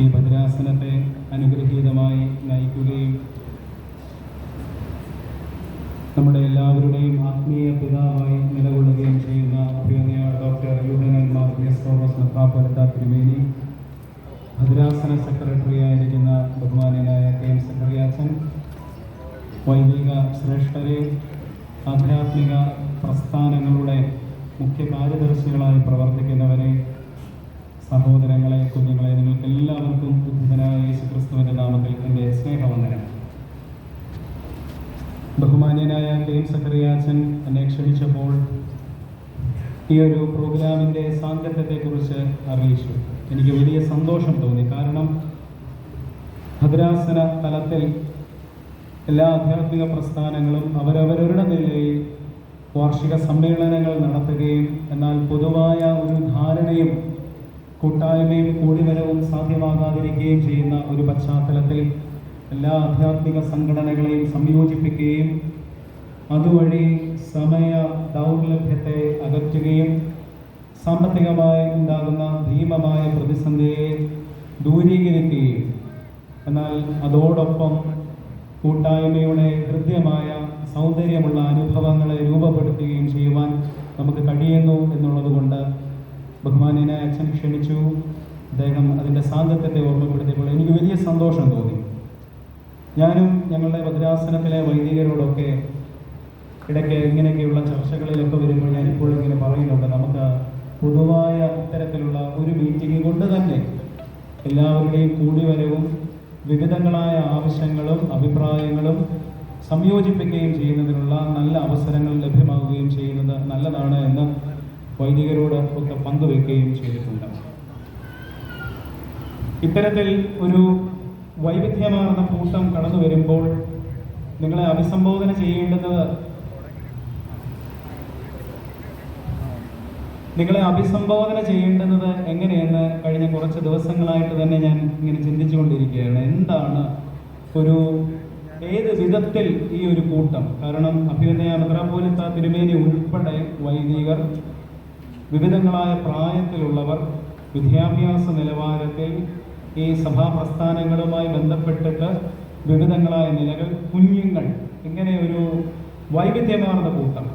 ഈ ഭദ്രാസനത്തെ അനുഗ്രഹീതമായി നയിക്കുകയും നമ്മുടെ എല്ലാവരുടെയും ആത്മീയ പിതാവായി നിലകൊള്ളുകയും ചെയ്യുന്ന അഭിനന്ദ ഡോക്ടർ യൂഹന്നാൻ മാർ തോമസ് മെത്രാപ്പൊലീത്ത തിരുമേനി, ഭദ്രാസന സെക്രട്ടറിയായിരിക്കുന്ന ബഹുമാന്യനായ KM സക്കറിയാച്ചൻ, വൈദിക ശ്രേഷ്ഠരെ, ആധ്യാത്മിക പ്രസ്ഥാനങ്ങളുടെ മുഖ്യ കാര്യദർശികളായി പ്രവർത്തിക്കുന്നവരെ, സഹോദരങ്ങളെ, കുഞ്ഞുങ്ങളെ, നിങ്ങൾക്ക് എല്ലാവർക്കും ഉദ്ധിതനായ യേശുക്രിസ്തുവിന്റെ നാമത്തിൽ എൻ്റെ സ്നേഹവന്ദനം. ബഹുമാന്യനായ KM സക്കറിയാച്ചൻ എന്നെ ക്ഷണിച്ചപ്പോൾ ഈ ഒരു പ്രോഗ്രാമിൻ്റെ സാങ്കത്യത്തെക്കുറിച്ച് അറിയിച്ചു. എനിക്ക് വലിയ സന്തോഷം തോന്നി. കാരണം ഭദ്രാസന തലത്തിൽ എല്ലാ ആധ്യാത്മിക പ്രസ്ഥാനങ്ങളും അവരവരുടെ നിലയിൽ വാർഷിക സമ്മേളനങ്ങൾ നടത്തുകയും എന്നാൽ പൊതുവായ ഒരു ധാരണയും കൂട്ടായ്മയും കൂടിവരവും സാധ്യമാകാതിരിക്കുകയും ചെയ്യുന്ന ഒരു പശ്ചാത്തലത്തിൽ എല്ലാ ആധ്യാത്മിക സംഘടനകളെയും സംയോജിപ്പിക്കുകയും അതുവഴി സമയ ദൗർലഭ്യത്തെ അകറ്റുകയും സാമ്പത്തികമായി ഉണ്ടാകുന്ന ഭീമമായ പ്രതിസന്ധിയെ ദൂരീകരിക്കുകയും എന്നാൽ അതോടൊപ്പം കൂട്ടായ്മയുടെ ഹൃദ്യമായ സൗന്ദര്യമുള്ള അനുഭവങ്ങളെ രൂപപ്പെടുത്തുകയും ചെയ്യുവാൻ നമുക്ക് കഴിയുന്നു എന്നുള്ളതുകൊണ്ട് ബഹുമാന്യനായ അച്ഛൻ ക്ഷണിച്ചു. അദ്ദേഹം അതിൻ്റെ സാങ്കത്യത്തെ ഓർമ്മപ്പെടുത്തിയപ്പോൾ എനിക്ക് വലിയ സന്തോഷം തോന്നി. ഞാനും ഞങ്ങളുടെ ഭദ്രാസനത്തിലെ വൈദികരോടൊക്കെ ഇടയ്ക്ക് ഇങ്ങനെയൊക്കെയുള്ള ചർച്ചകളിലൊക്കെ വരുമ്പോൾ ഞാനിപ്പോൾ ഇങ്ങനെ പറയുന്നുണ്ട്, നമുക്ക് പൊതുവായ ഇത്തരത്തിലുള്ള ഒരു മീറ്റിംഗ് കൊണ്ട് തന്നെ എല്ലാവരുടെയും കൂടിവരവും വിവിധങ്ങളായ ആവശ്യങ്ങളും അഭിപ്രായങ്ങളും സംയോജിപ്പിക്കുകയും ചെയ്യുന്നതിനുള്ള നല്ല അവസരങ്ങൾ ലഭ്യമാവുകയും ചെയ്യുന്നത് നല്ലതാണ് എന്ന് വൈദികരോട് ഒക്കെ പങ്കുവയ്ക്കുകയും ചെയ്തിട്ടുണ്ട്. ഇത്തരത്തിൽ ഒരു വൈവിധ്യമാർന്ന കൂട്ടം കടന്നു വരുമ്പോൾ നിങ്ങളെ അഭിസംബോധന ചെയ്യേണ്ടുന്നത് എങ്ങനെയെന്ന് കഴിഞ്ഞ കുറച്ച് ദിവസങ്ങളായിട്ട് തന്നെ ഞാൻ ഇങ്ങനെ ചിന്തിച്ചുകൊണ്ടിരിക്കുകയാണ്. എന്താണ് ഏത് വിധത്തിൽ ഈ ഒരു കൂട്ടം, കാരണം അഭിനന്ദ മെത്രാപ്പൊലീത്ത തിരുമേനി ഉൾപ്പെടെ വൈദികർ, വിവിധങ്ങളായ പ്രായത്തിലുള്ളവർ, വിദ്യാഭ്യാസ നിലവാരത്തിൽ ഈ സഭാപ്രസ്ഥാനങ്ങളുമായി ബന്ധപ്പെട്ടിട്ട് വിവിധങ്ങളായ നിലകൾ, കുഞ്ഞുങ്ങൾ, ഇങ്ങനെ ഒരു വൈവിധ്യമാർന്ന കൂട്ടം.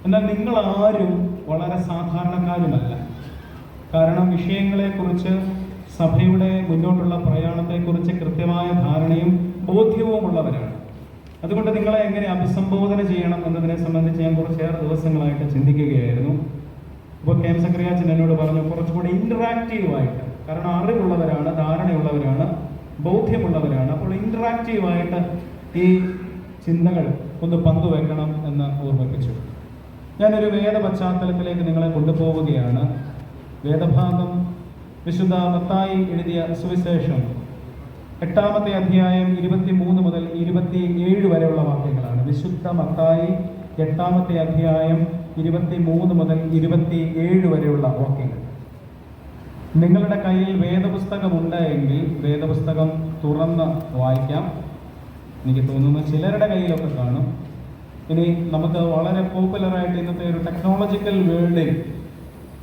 എന്നാൽ നിങ്ങളാരും വളരെ സാധാരണക്കാരുമല്ല. കാരണം വിഷയങ്ങളെക്കുറിച്ച്, സഭയുടെ മുന്നോട്ടുള്ള പ്രയാണത്തെക്കുറിച്ച് കൃത്യമായ ധാരണയും ബോധ്യവും ഉള്ളവരാണ്. അതുകൊണ്ട് നിങ്ങളെ എങ്ങനെ അഭിസംബോധന ചെയ്യണം എന്നതിനെ സംബന്ധിച്ച് ഞാൻ കുറച്ചേറെ ദിവസങ്ങളായിട്ട് ചിന്തിക്കുകയായിരുന്നു. ഇപ്പോൾ KM സക്കറിയാച്ചൻ എന്നോട് പറഞ്ഞു, കുറച്ചുകൂടി ഇൻറ്ററാക്റ്റീവായിട്ട്, കാരണം അറിവുള്ളവരാണ്, ധാരണയുള്ളവരാണ്, ബോധ്യമുള്ളവരാണ്. അപ്പോൾ ഇൻറ്ററാക്റ്റീവായിട്ട് ഈ ചിന്തകൾ ഒന്ന് പങ്കുവെക്കണം എന്ന് ഓർമ്മിപ്പിച്ചു. ഞാനൊരു വേദ പശ്ചാത്തലത്തിലേക്ക് നിങ്ങളെ കൊണ്ടുപോവുകയാണ്. വേദഭാഗം വിശുദ്ധ മത്തായി എഴുതിയ സുവിശേഷം 8-ാമത്തെ അധ്യായം 23 മുതൽ 27 വരെയുള്ള വാക്യങ്ങളാണ്. വിശുദ്ധ മത്തായി 8-ാമത്തെ അധ്യായം 23 മുതൽ 27 വരെയുള്ള വാക്യങ്ങൾ. നിങ്ങളുടെ കയ്യിൽ വേദപുസ്തകമുണ്ട് എങ്കിൽ വേദപുസ്തകം തുറന്ന് വായിക്കാം. എനിക്ക് തോന്നുന്നു ചിലരുടെ കയ്യിലൊക്കെ കാണും. ഇനി നമുക്ക് വളരെ പോപ്പുലറായിട്ട് ഇന്നത്തെ ഒരു ടെക്നോളജിക്കൽ വേൾഡിൽ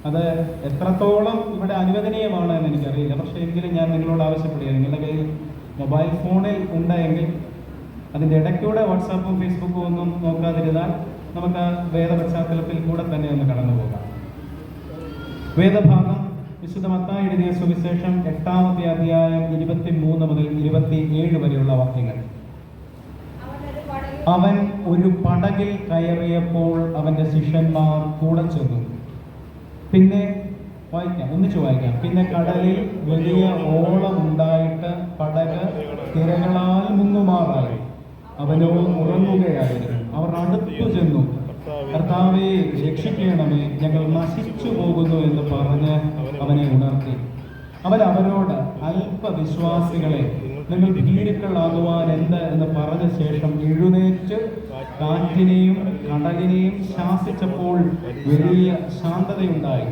അത് എത്രത്തോളം ഇവിടെ അനുവദനീയമാണ് എന്ന് എനിക്കറിയില്ല. പക്ഷേ എങ്കിലും ഞാൻ നിങ്ങളോട് ആവശ്യപ്പെടുക, നിങ്ങളുടെ കയ്യിൽ മൊബൈൽ ഫോണിൽ ഉണ്ടെങ്കിൽ അതിൻ്റെ ഇടയ്ക്കൂടെ വാട്സാപ്പും ഫേസ്ബുക്കും ഒന്നും നോക്കാതിരുന്നാൽ നമുക്ക് വേദ പശ്ചാത്തലത്തിൽ കൂടെ തന്നെ ഒന്ന് കടന്നു പോകാം. വേദഭാഗം വിശുദ്ധ മത്തായി എഴുതിയ സുവിശേഷം 8-ാമത്തെ അധ്യായം 23 മുതൽ 27 വരെയുള്ള വാക്യങ്ങൾ. അവൻ ഒരു പടകിൽ കയറിയപ്പോൾ അവന്റെ ശിഷ്യന്മാർ കൂടെ ചെന്നു. പിന്നെ ഒന്നിച്ചു വായിക്കാം. പിന്നെ കടലിൽ വലിയ ഓളം ഉണ്ടായിട്ട് പടക് തിരകളാൽ മുങ്ങുമാറായി. അവനോ ഉറങ്ങുകയായിരുന്നു. അവർ അടുത്തു ചെന്നു, കർത്താവേ രക്ഷിക്കണമേ, ഞങ്ങൾ നശിച്ചു പോകുന്നു എന്ന് പറഞ്ഞ് അവനെ ഉണർത്തി. അവൻ അവരോട്, അല്പവിശ്വാസികളെ, നിങ്ങൾ ഭീരുക്കളാകുവാൻ എന്ത് എന്ന് പറഞ്ഞ ശേഷം എഴുന്നേറ്റ് കാറ്റിനെയും കടലിനെയും ശാസിച്ചപ്പോൾ വലിയ ശാന്തതയുണ്ടായി.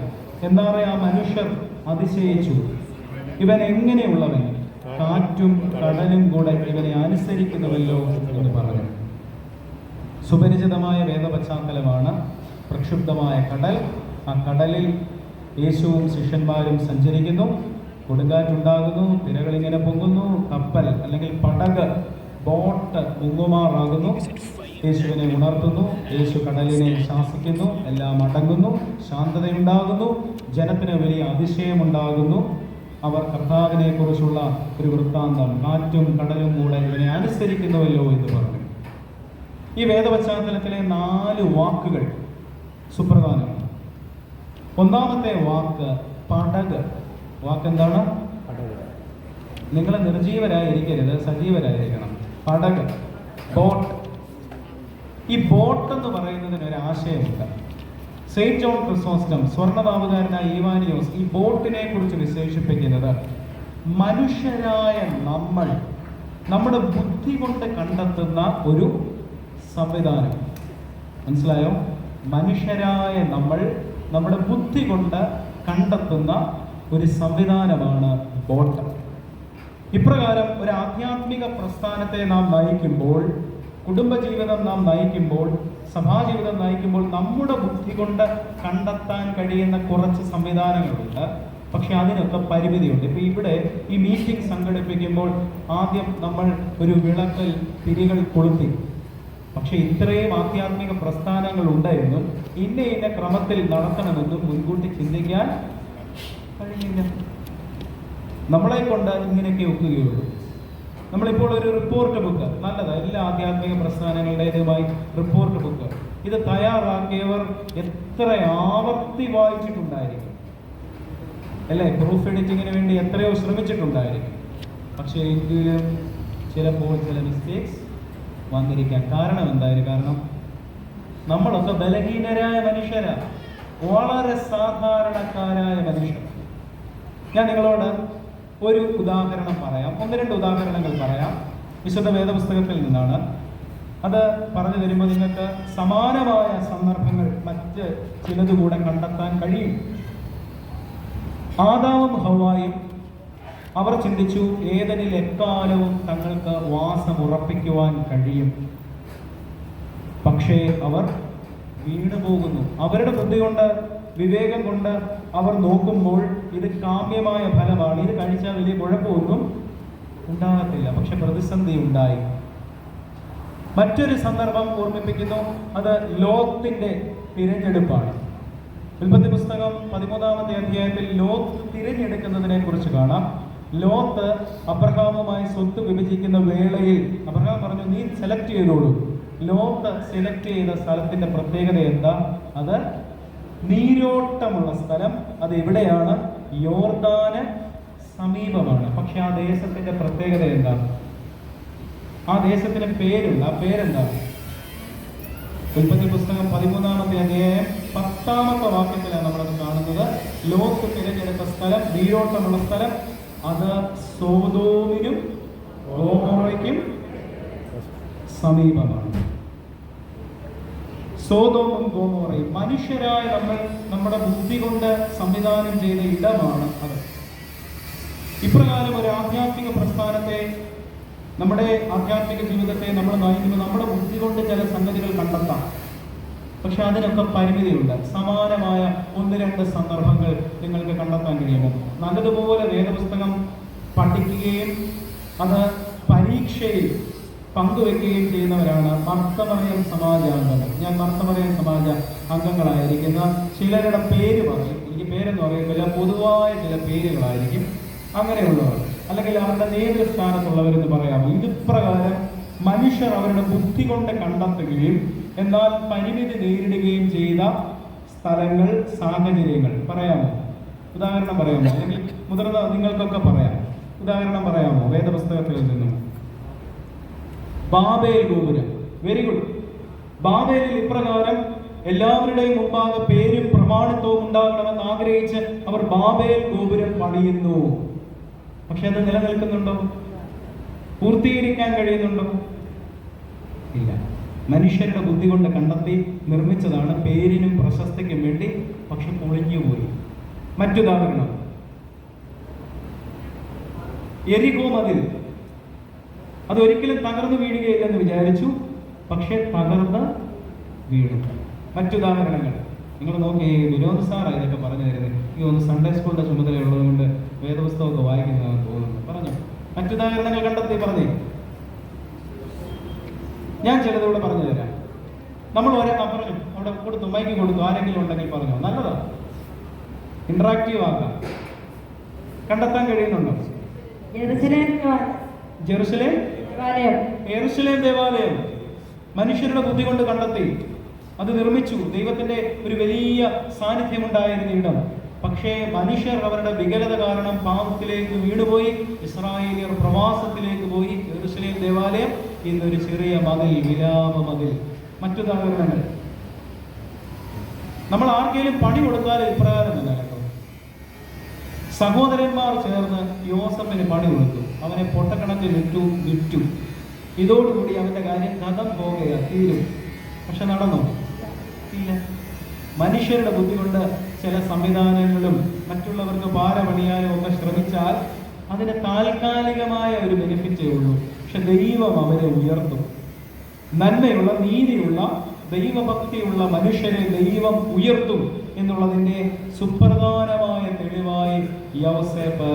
എന്നാറെ ആ മനുഷ്യർ അതിശയിച്ചു, ഇവൻ എങ്ങനെയുള്ളവൻ, കാറ്റും കടലും കൂടെ ഇവനെ അനുസരിക്കുന്നുവല്ലോ എന്ന് പറഞ്ഞു. സുപരിചിതമായ വേദപശ്ചാത്തലമാണ്. പ്രക്ഷുബ്ധമായ കടൽ, ആ കടലിൽ യേശുവും ശിഷ്യന്മാരും സഞ്ചരിക്കുന്നു. കൊടുങ്കാറ്റുണ്ടാകുന്നു, തിരകൾ ഇങ്ങനെ പൊങ്ങുന്നു, കപ്പൽ അല്ലെങ്കിൽ പടക്, ബോട്ട് മുങ്ങുമാറാകുന്നു. യേശുവിനെ ഉണർത്തുന്നു, യേശു കടലിനെ ശാസിക്കുന്നു, എല്ലാം അടങ്ങുന്നു, ശാന്തതയുണ്ടാകുന്നു, ജനത്തിന് വലിയ അതിശയമുണ്ടാകുന്നു. അവർ കർത്താവിനെ കുറിച്ചുള്ള ഒരു വൃത്താന്തം, കാറ്റും കടലും കൂടെ ഇവനെ അനുസരിക്കുന്നുവല്ലോ എന്ന് പറഞ്ഞു. ഈ വേദപശ്ചാത്തലത്തിലെ 4 വാക്കുകൾ സുപ്രധാനമാണ്. ഒന്നാമത്തെ വാക്ക് പടക്. വാക്കെന്താണ്? നിങ്ങൾ നിർജീവരായിരിക്കരുത്, സജീവരായിരിക്കണം. പടക്, ബോട്ട്. ഈ ബോട്ട് എന്ന് പറയുന്നതിന് ഒരു ആശയമുണ്ട്. സെയിന്റ് ജോൺ ക്രിസോസ്റ്റം, സ്വർണ്ണനാമകാരനായ ഈവാനിയോസ് ഈ ബോട്ടിനെ കുറിച്ച് വിശേഷിപ്പിക്കുന്നത് മനുഷ്യരായ നമ്മൾ നമ്മുടെ ബുദ്ധി കൊണ്ട് കണ്ടെത്തുന്ന ഒരു സംവിധാനം. മനസ്സിലായോ? മനുഷ്യരായ നമ്മൾ നമ്മുടെ ബുദ്ധി കൊണ്ട് കണ്ടെത്തുന്ന ഒരു സംവിധാനമാണ് ബോട്ട്. ഇപ്രകാരം ഒരു ആധ്യാത്മിക പ്രസ്ഥാനത്തെ നാം നയിക്കുമ്പോൾ, കുടുംബജീവിതം നാം നയിക്കുമ്പോൾ, സഭാജീവിതം നയിക്കുമ്പോൾ നമ്മുടെ ബുദ്ധി കൊണ്ട് കണ്ടെത്താൻ കഴിയുന്ന കുറച്ച് സംവിധാനങ്ങളുണ്ട്. പക്ഷെ അതിനൊക്കെ പരിമിതിയുണ്ട്. ഇപ്പം ഇവിടെ ഈ മീറ്റിംഗ് സംഘടിപ്പിക്കുമ്പോൾ ആദ്യം നമ്മൾ ഒരു വിളക്കിൽ തിരികൾ കൊളുത്തി. പക്ഷെ ഇത്രയും ആധ്യാത്മിക പ്രസ്ഥാനങ്ങൾ ഉണ്ടായിരുന്നു, ഇന്ന ക്രമത്തിൽ നടത്തണമെന്നും മുൻകൂട്ടി ചിന്തിക്കാൻ കഴിയില്ല. നമ്മളെ കൊണ്ട് ഇങ്ങനെയൊക്കെ ഒക്കുകയുള്ളൂ. നമ്മളിപ്പോൾ ഒരു റിപ്പോർട്ട് ബുക്ക്, നല്ലതാണ്, എല്ലാ ആധ്യാത്മിക പ്രസ്ഥാനങ്ങളുടേതുമായി റിപ്പോർട്ട് ബുക്ക്, ഇത് തയ്യാറാക്കിയവർ എത്ര ആവർത്തി വായിച്ചിട്ടുണ്ടായിരിക്കും അല്ലേ? പ്രൂഫ് എഡിറ്റിങ്ങിന് വേണ്ടി എത്രയോ ശ്രമിച്ചിട്ടുണ്ടായിരിക്കും. പക്ഷേ എങ്കിലും ചിലപ്പോൾ ചില മിസ്റ്റേക്സ് വന്നിരിക്കാൻ കാരണം എന്തായാലും, കാരണം നമ്മളൊക്കെ ബലഹീനരായ മനുഷ്യരാണ്, വളരെ സാധാരണക്കാരായ മനുഷ്യർ. ഞാൻ നിങ്ങളോട് ഒരു ഉദാഹരണം പറയാം, 1-2 ഉദാഹരണങ്ങൾ പറയാം, വിശുദ്ധ വേദപുസ്തകത്തിൽ നിന്നാണ്. അത് പറഞ്ഞു തരുമ്പോൾ നിങ്ങൾക്ക് സമാനമായ സന്ദർഭങ്ങൾ മറ്റ് ചിലതുകൂടെ കണ്ടെത്താൻ കഴിയും. ആദാമും ഹവ്വായും അവർ ചിന്തിച്ചു, ഏദനിൽ എക്കാലവും തങ്ങൾക്ക് വാസമുറപ്പിക്കുവാൻ കഴിയും. പക്ഷേ അവർ വീണുപോകുന്നു. അവരുടെ ബുദ്ധി കൊണ്ട്, വിവേകം കൊണ്ട് അവർ നോക്കുമ്പോൾ ഇത് കാമ്യമായ ഫലമാണ്, ഇത് കഴിച്ചാൽ വലിയ കുഴപ്പമൊന്നും ഉണ്ടാകത്തില്ല. പക്ഷെ പ്രതിസന്ധി ഉണ്ടായി. മറ്റൊരു സന്ദർഭം ഓർമ്മിപ്പിക്കുന്നു, അത് ലോത്തിന്റെ തിരഞ്ഞെടുപ്പാണ്. ഉൽപ്പത്തി പുസ്തകം 13-ാമത്തെ അധ്യായത്തിൽ ലോത്ത് തിരഞ്ഞെടുക്കുന്നതിനെ കുറിച്ച് കാണാം. ലോത്ത് അബ്രഹാമുമായി സ്വത്ത് വിഭജിക്കുന്ന വേളയിൽ അബ്രഹാം പറഞ്ഞു, നീ സെലക്ട് ചെയ്തോളൂ. ലോത്ത് സെലക്ട് ചെയ്ത സ്ഥലത്തിന്റെ പ്രത്യേകത എന്താ? അത് നീരോട്ടമുള്ള സ്ഥലം. അത് എവിടെയാണ്? യോർദാന് സമീപമാണ്. പക്ഷെ ആ ദേശത്തിന്റെ പ്രത്യേകത എന്താ? ആ ദേശത്തിന് പേരുണ്ട്. ആ പേരെന്താ? ഉൽപ്പത്തി പുസ്തകം 13-ാമത്തെ അധ്യായം 10-ാമത്തെ വാക്യത്തിലാണ് നമ്മളത് കാണുന്നത്. ലോത്ത് തിരഞ്ഞെടുത്ത സ്ഥലം, നീരോട്ടമുള്ള സ്ഥലം, അത് സോദോമിനും ഗോമോറയ്ക്കും സമീപമാണ്. സോദോമും ഗോമോറയും മനുഷ്യരായ നമ്മൾ നമ്മുടെ ബുദ്ധി കൊണ്ട് സംവിധാനം ചെയ്ത ഇടമാണ് അത്. ഇപ്രകാരം ഒരു ആധ്യാത്മിക പ്രസ്ഥാനത്തെ, നമ്മുടെ ആധ്യാത്മിക ജീവിതത്തെ നമ്മൾ നയിക്കുമ്പോൾ നമ്മുടെ ബുദ്ധി കൊണ്ട് ചില സംഗതികൾ കണ്ടെത്താം. പക്ഷെ അതിനൊക്കെ പരിമിതിയുണ്ട്. സമാനമായ 1-2 സന്ദർഭങ്ങൾ നിങ്ങൾക്ക് കണ്ടെത്താൻ കഴിയുമോ? നല്ലതുപോലെ വേദപുസ്തകം പഠിക്കുകയും അത് പരീക്ഷയിൽ പങ്കുവെക്കുകയും ചെയ്യുന്നവരാണ് മർത്തമറിയം സമാജാംഗങ്ങൾ. ഞാൻ മർത്തമറിയം സമാജ അംഗങ്ങളായിരിക്കുന്ന ചിലരുടെ പേര് പറയും. എനിക്ക് പേരെന്ന് പറയുന്നില്ല, പൊതുവായ ചില പേരുകളായിരിക്കും അങ്ങനെയുള്ളവർ, അല്ലെങ്കിൽ അവരുടെ നേതൃസ്ഥാനത്തുള്ളവരെന്ന് പറയാമോ. ഇതുപ്രകാരം മനുഷ്യർ അവരുടെ ബുദ്ധി കൊണ്ട് കണ്ടെത്തുകയും എന്നാൽ പരിമിതി നേരിടുകയും ചെയ്ത സ്ഥലങ്ങൾ, സാഹചര്യങ്ങൾ പറയാമോ? ഉദാഹരണം പറയാമോ? അല്ലെങ്കിൽ മുതിർന്ന നിങ്ങൾക്കൊക്കെ പറയാം. ഉദാഹരണം പറയാമോ വേദപുസ്തകത്തിൽ നിന്നും? ബാബേൽ ഗോപുരം. Very good. ബാബേലിൽ ഇപ്രകാരം എല്ലാവരുടെയും മുമ്പാകെ പേരും പ്രമാണിത്വവും ഉണ്ടാകണമെന്ന് ആഗ്രഹിച്ച് അവർ ബാബേൽ ഗോപുരം പണിയുന്നു. പക്ഷെ അത് നിലനിൽക്കുന്നുണ്ടോ? പൂർത്തീകരിക്കാൻ കഴിയുന്നുണ്ടോ? ഇല്ല. മനുഷ്യരുടെ ബുദ്ധി കൊണ്ട് കണ്ടെത്തി നിർമ്മിച്ചതാണ്, പേരിനും പ്രശസ്തിക്കും വേണ്ടി. പക്ഷെ പൊളിഞ്ഞുപോയി. മറ്റുദാഹരണം, എരികോ മതിൽ. അതൊരിക്കലും തകർന്നു വീഴുകയില്ലെന്ന് വിചാരിച്ചു, പക്ഷെ തകർന്ന് വീണു. മറ്റുദാഹരണങ്ങൾ, നിങ്ങൾ നോക്കി, വിനോദ് സാറാണ് ഇതൊക്കെ പറഞ്ഞു തരുന്നത്. ഈ ഒന്ന് സൺഡേ സ്കൂളിന്റെ ചുമതലയുള്ളത് കൊണ്ട് വേദപുസ്തകമൊക്കെ വായിക്കുന്നതെന്ന് തോന്നുന്നു. പറഞ്ഞു മറ്റുദാഹരണങ്ങൾ കണ്ടെത്തി പറഞ്ഞേ. ഞാൻ ചിലതോടെ പറഞ്ഞു തരാം. നമ്മൾ പറഞ്ഞു അവിടെ കൊടുത്തു, മൈക്ക് കൊടുത്തു, ആരെങ്കിലും ഉണ്ടെങ്കിൽ പറഞ്ഞു. നല്ലതാണ്, ഇന്ററാക്റ്റീവ് ആക്കാം. കണ്ടെത്താൻ കഴിയുന്നുണ്ടോ? യെരുശലേം ദേവാലയം മനുഷ്യരുടെ ബുദ്ധി കൊണ്ട് കണ്ടെത്തി. അത് നിർമ്മിച്ചു. ദൈവത്തിന്റെ ഒരു വലിയ സാന്നിധ്യം ഉണ്ടായിരുന്ന ഇടം. പക്ഷേ മനുഷ്യർ അവരുടെ വികലത കാരണം പാപത്തിലേക്ക് വീണുപോയി. ഇസ്രായേലിയർ പ്രവാസത്തിലേക്ക് പോയി. യെരുശലേം ദേവാലയം ഇന്നൊരു ചെറിയ മതിൽ, വിലാപ മതിൽ. മറ്റുദാഹരണങ്ങൾ നമ്മൾ ആർക്കെങ്കിലും പണി കൊടുത്താൽ ഇപ്രകാരം തന്നെ കേട്ടോ. സഹോദരന്മാർ ചേർന്ന് യോസഫിന് പണി കൊടുത്തു. അവനെ പൊട്ടക്കണക്കിൽ വിറ്റു. ഇതോടുകൂടി അവന്റെ കാര്യം കഥം പോകുക, തീരും. പക്ഷെ നടന്നോ? ഇല്ല. മനുഷ്യരുടെ ബുദ്ധി കൊണ്ട് ചില സംവിധാനങ്ങളും മറ്റുള്ളവർക്ക് പാരപണിയാനും ഒക്കെ ശ്രമിച്ചാൽ അതിന് താൽക്കാലികമായ ഒരു ബെനിഫിറ്റേ ഉള്ളൂ. പക്ഷെ ദൈവം അവരെ ഉയർത്തും. നന്മയുള്ള, നീതിയുള്ള, ദൈവഭക്തിയുള്ള മനുഷ്യരെ ദൈവം ഉയർത്തും എന്നുള്ളതിന്റെ സുപ്രധാനമായ തെളിവായി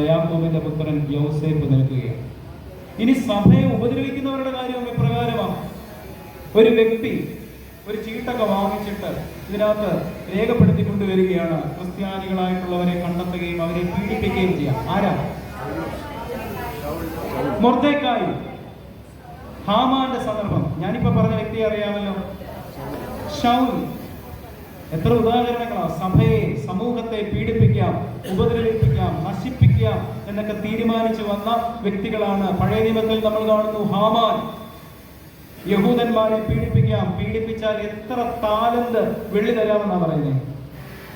യാക്കോബിന്റെ പുത്രൻ യൗസേപ്പ് നിൽക്കുകയാണ്. ഇനി സഭയെ ഉപദ്രവിക്കുന്നവരുടെ കാര്യം ഇപ്രകാരമാണ്. ഒരു വ്യക്തി ഒരു ചീട്ടൊക്കെ വാങ്ങിച്ചിട്ട് ഇതിനകത്ത് രേഖപ്പെടുത്തി കൊണ്ടുവരികയാണ്. ക്രിസ്ത്യാനികളായിട്ടുള്ളവരെ കണ്ടെത്തുകയും അവരെ പീഡിപ്പിക്കുകയും ചെയ്യാം. ആരാ? മൊർദെഖായി. ഹാമാന്റെ സന്ദർഭം ഞാനിപ്പോ പറഞ്ഞ വ്യക്തിയെ അറിയാമല്ലോ, ശൗൽ. എത്ര ഉദാഹരണങ്ങളാ. സഭയെ, സമൂഹത്തെ പീഡിപ്പിക്കാം, ഉപദ്രവിപ്പിക്കാം, നശിപ്പിക്കാം എന്നൊക്കെ തീരുമാനിച്ചു വന്ന വ്യക്തികളാണ്. പഴയ നിയമത്തിൽ നമ്മൾ കാണുന്നു ഹാമാൻ. യഹൂദന്മാരെ പീഡിപ്പിച്ചാൽ എത്ര താലന്ത് വെള്ളി തരാമെന്നാ പറയുന്നത്?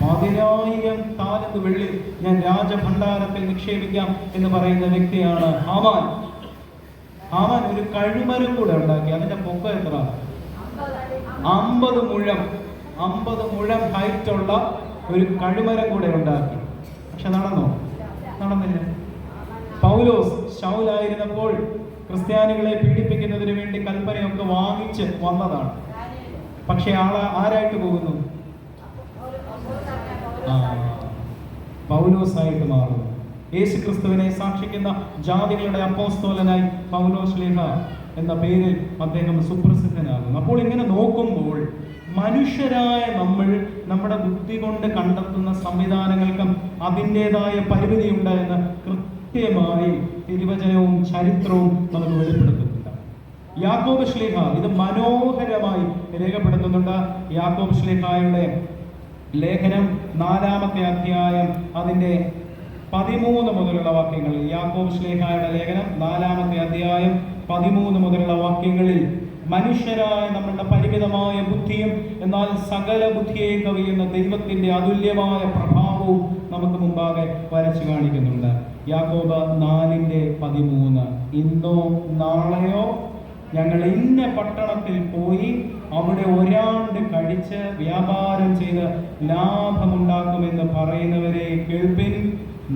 10,000 താലന്ത് വെള്ളി ഞാൻ രാജഭണ്ഡാരത്തിൽ നിക്ഷേപിക്കാം എന്ന് പറയുന്ന വ്യക്തിയാണ് ഹാമാൻ. ഹാമാൻ ഒരു കഴുമരം കൂടെ ഉണ്ടാക്കി. അതിന്റെ പൊക്കം എത്ര? 50 മുഴം. 50 മുഴം ഹൈറ്റ് ഉള്ള ഒരു കഴുമരം കൂടെ ഉണ്ടാക്കി. പക്ഷെ നടന്നോ? നടന്നില്ല. പൗലോസ് ശൗലായിരുന്നപ്പോൾ ക്രിസ്ത്യാനികളെ പീഡിപ്പിക്കുന്നതിന് വേണ്ടി കൽപ്പനയൊക്കെ വാങ്ങിച്ച് വന്നതാണ്. പക്ഷെ ആരായിട്ട് പോകുന്നു? പൗലോസായിട്ട് മാറുന്നു. യേശു ക്രിസ്തുവിനെ സാക്ഷിക്കുന്ന ജാതികളുടെ അപ്പോസ്തലനായി പൗലോസ് ശ്ലീഹ എന്ന പേരിൽ അദ്ദേഹം സുപ്രസിദ്ധനാകുന്നു. അപ്പോൾ ഇങ്ങനെ നോക്കുമ്പോൾ മനുഷ്യരായ നമ്മൾ നമ്മുടെ ബുദ്ധി കൊണ്ട് കണ്ടെത്തുന്ന സംവിധാനങ്ങൾക്കും അതിൻ്റെതായ പരിമിതിയുണ്ട് എന്ന് കൃത്യമായി തിരുവചനവും ചരിത്രവും നമുക്ക് വെളിപ്പെടുത്തുന്നുണ്ട്. യാക്കോബ് ശ്ലീഹ ഇത് മനോഹരമായി രേഖപ്പെടുത്തുന്നുണ്ട്. യാക്കോബ് ശ്ലീഹായുടെ ലേഖനം 4-ാമത്തെ അധ്യായം അതിൻ്റെ 13 മുതലുള്ള വാക്യങ്ങളിൽ, യാക്കോബ് ശ്ലീഹായുടെ ലേഖനം 4-ാമത്തെ അധ്യായം 13 മുതലുള്ള വാക്യങ്ങളിൽ മനുഷ്യരായ നമ്മളുടെ പരിമിതമായ ബുദ്ധിയും എന്നാൽ സകല ബുദ്ധിയെ കവിയുന്ന ദൈവത്തിന്റെ അതുല്യമായ പ്രഭാവവും നമുക്ക് മുമ്പാകെ വരച്ചു കാണിക്കുന്നുണ്ട്. യാക്കോബ് 4:13 ഇന്നോ നാളെയോ ഞങ്ങൾ ഇന്ന പട്ടണത്തിൽ പോയി അവിടെ ഒരാണ്ട് കഴിച്ച് വ്യാപാരം ചെയ്ത് ലാഭമുണ്ടാക്കുമെന്ന് പറയുന്നവരെ കേൾപ്പിൻ.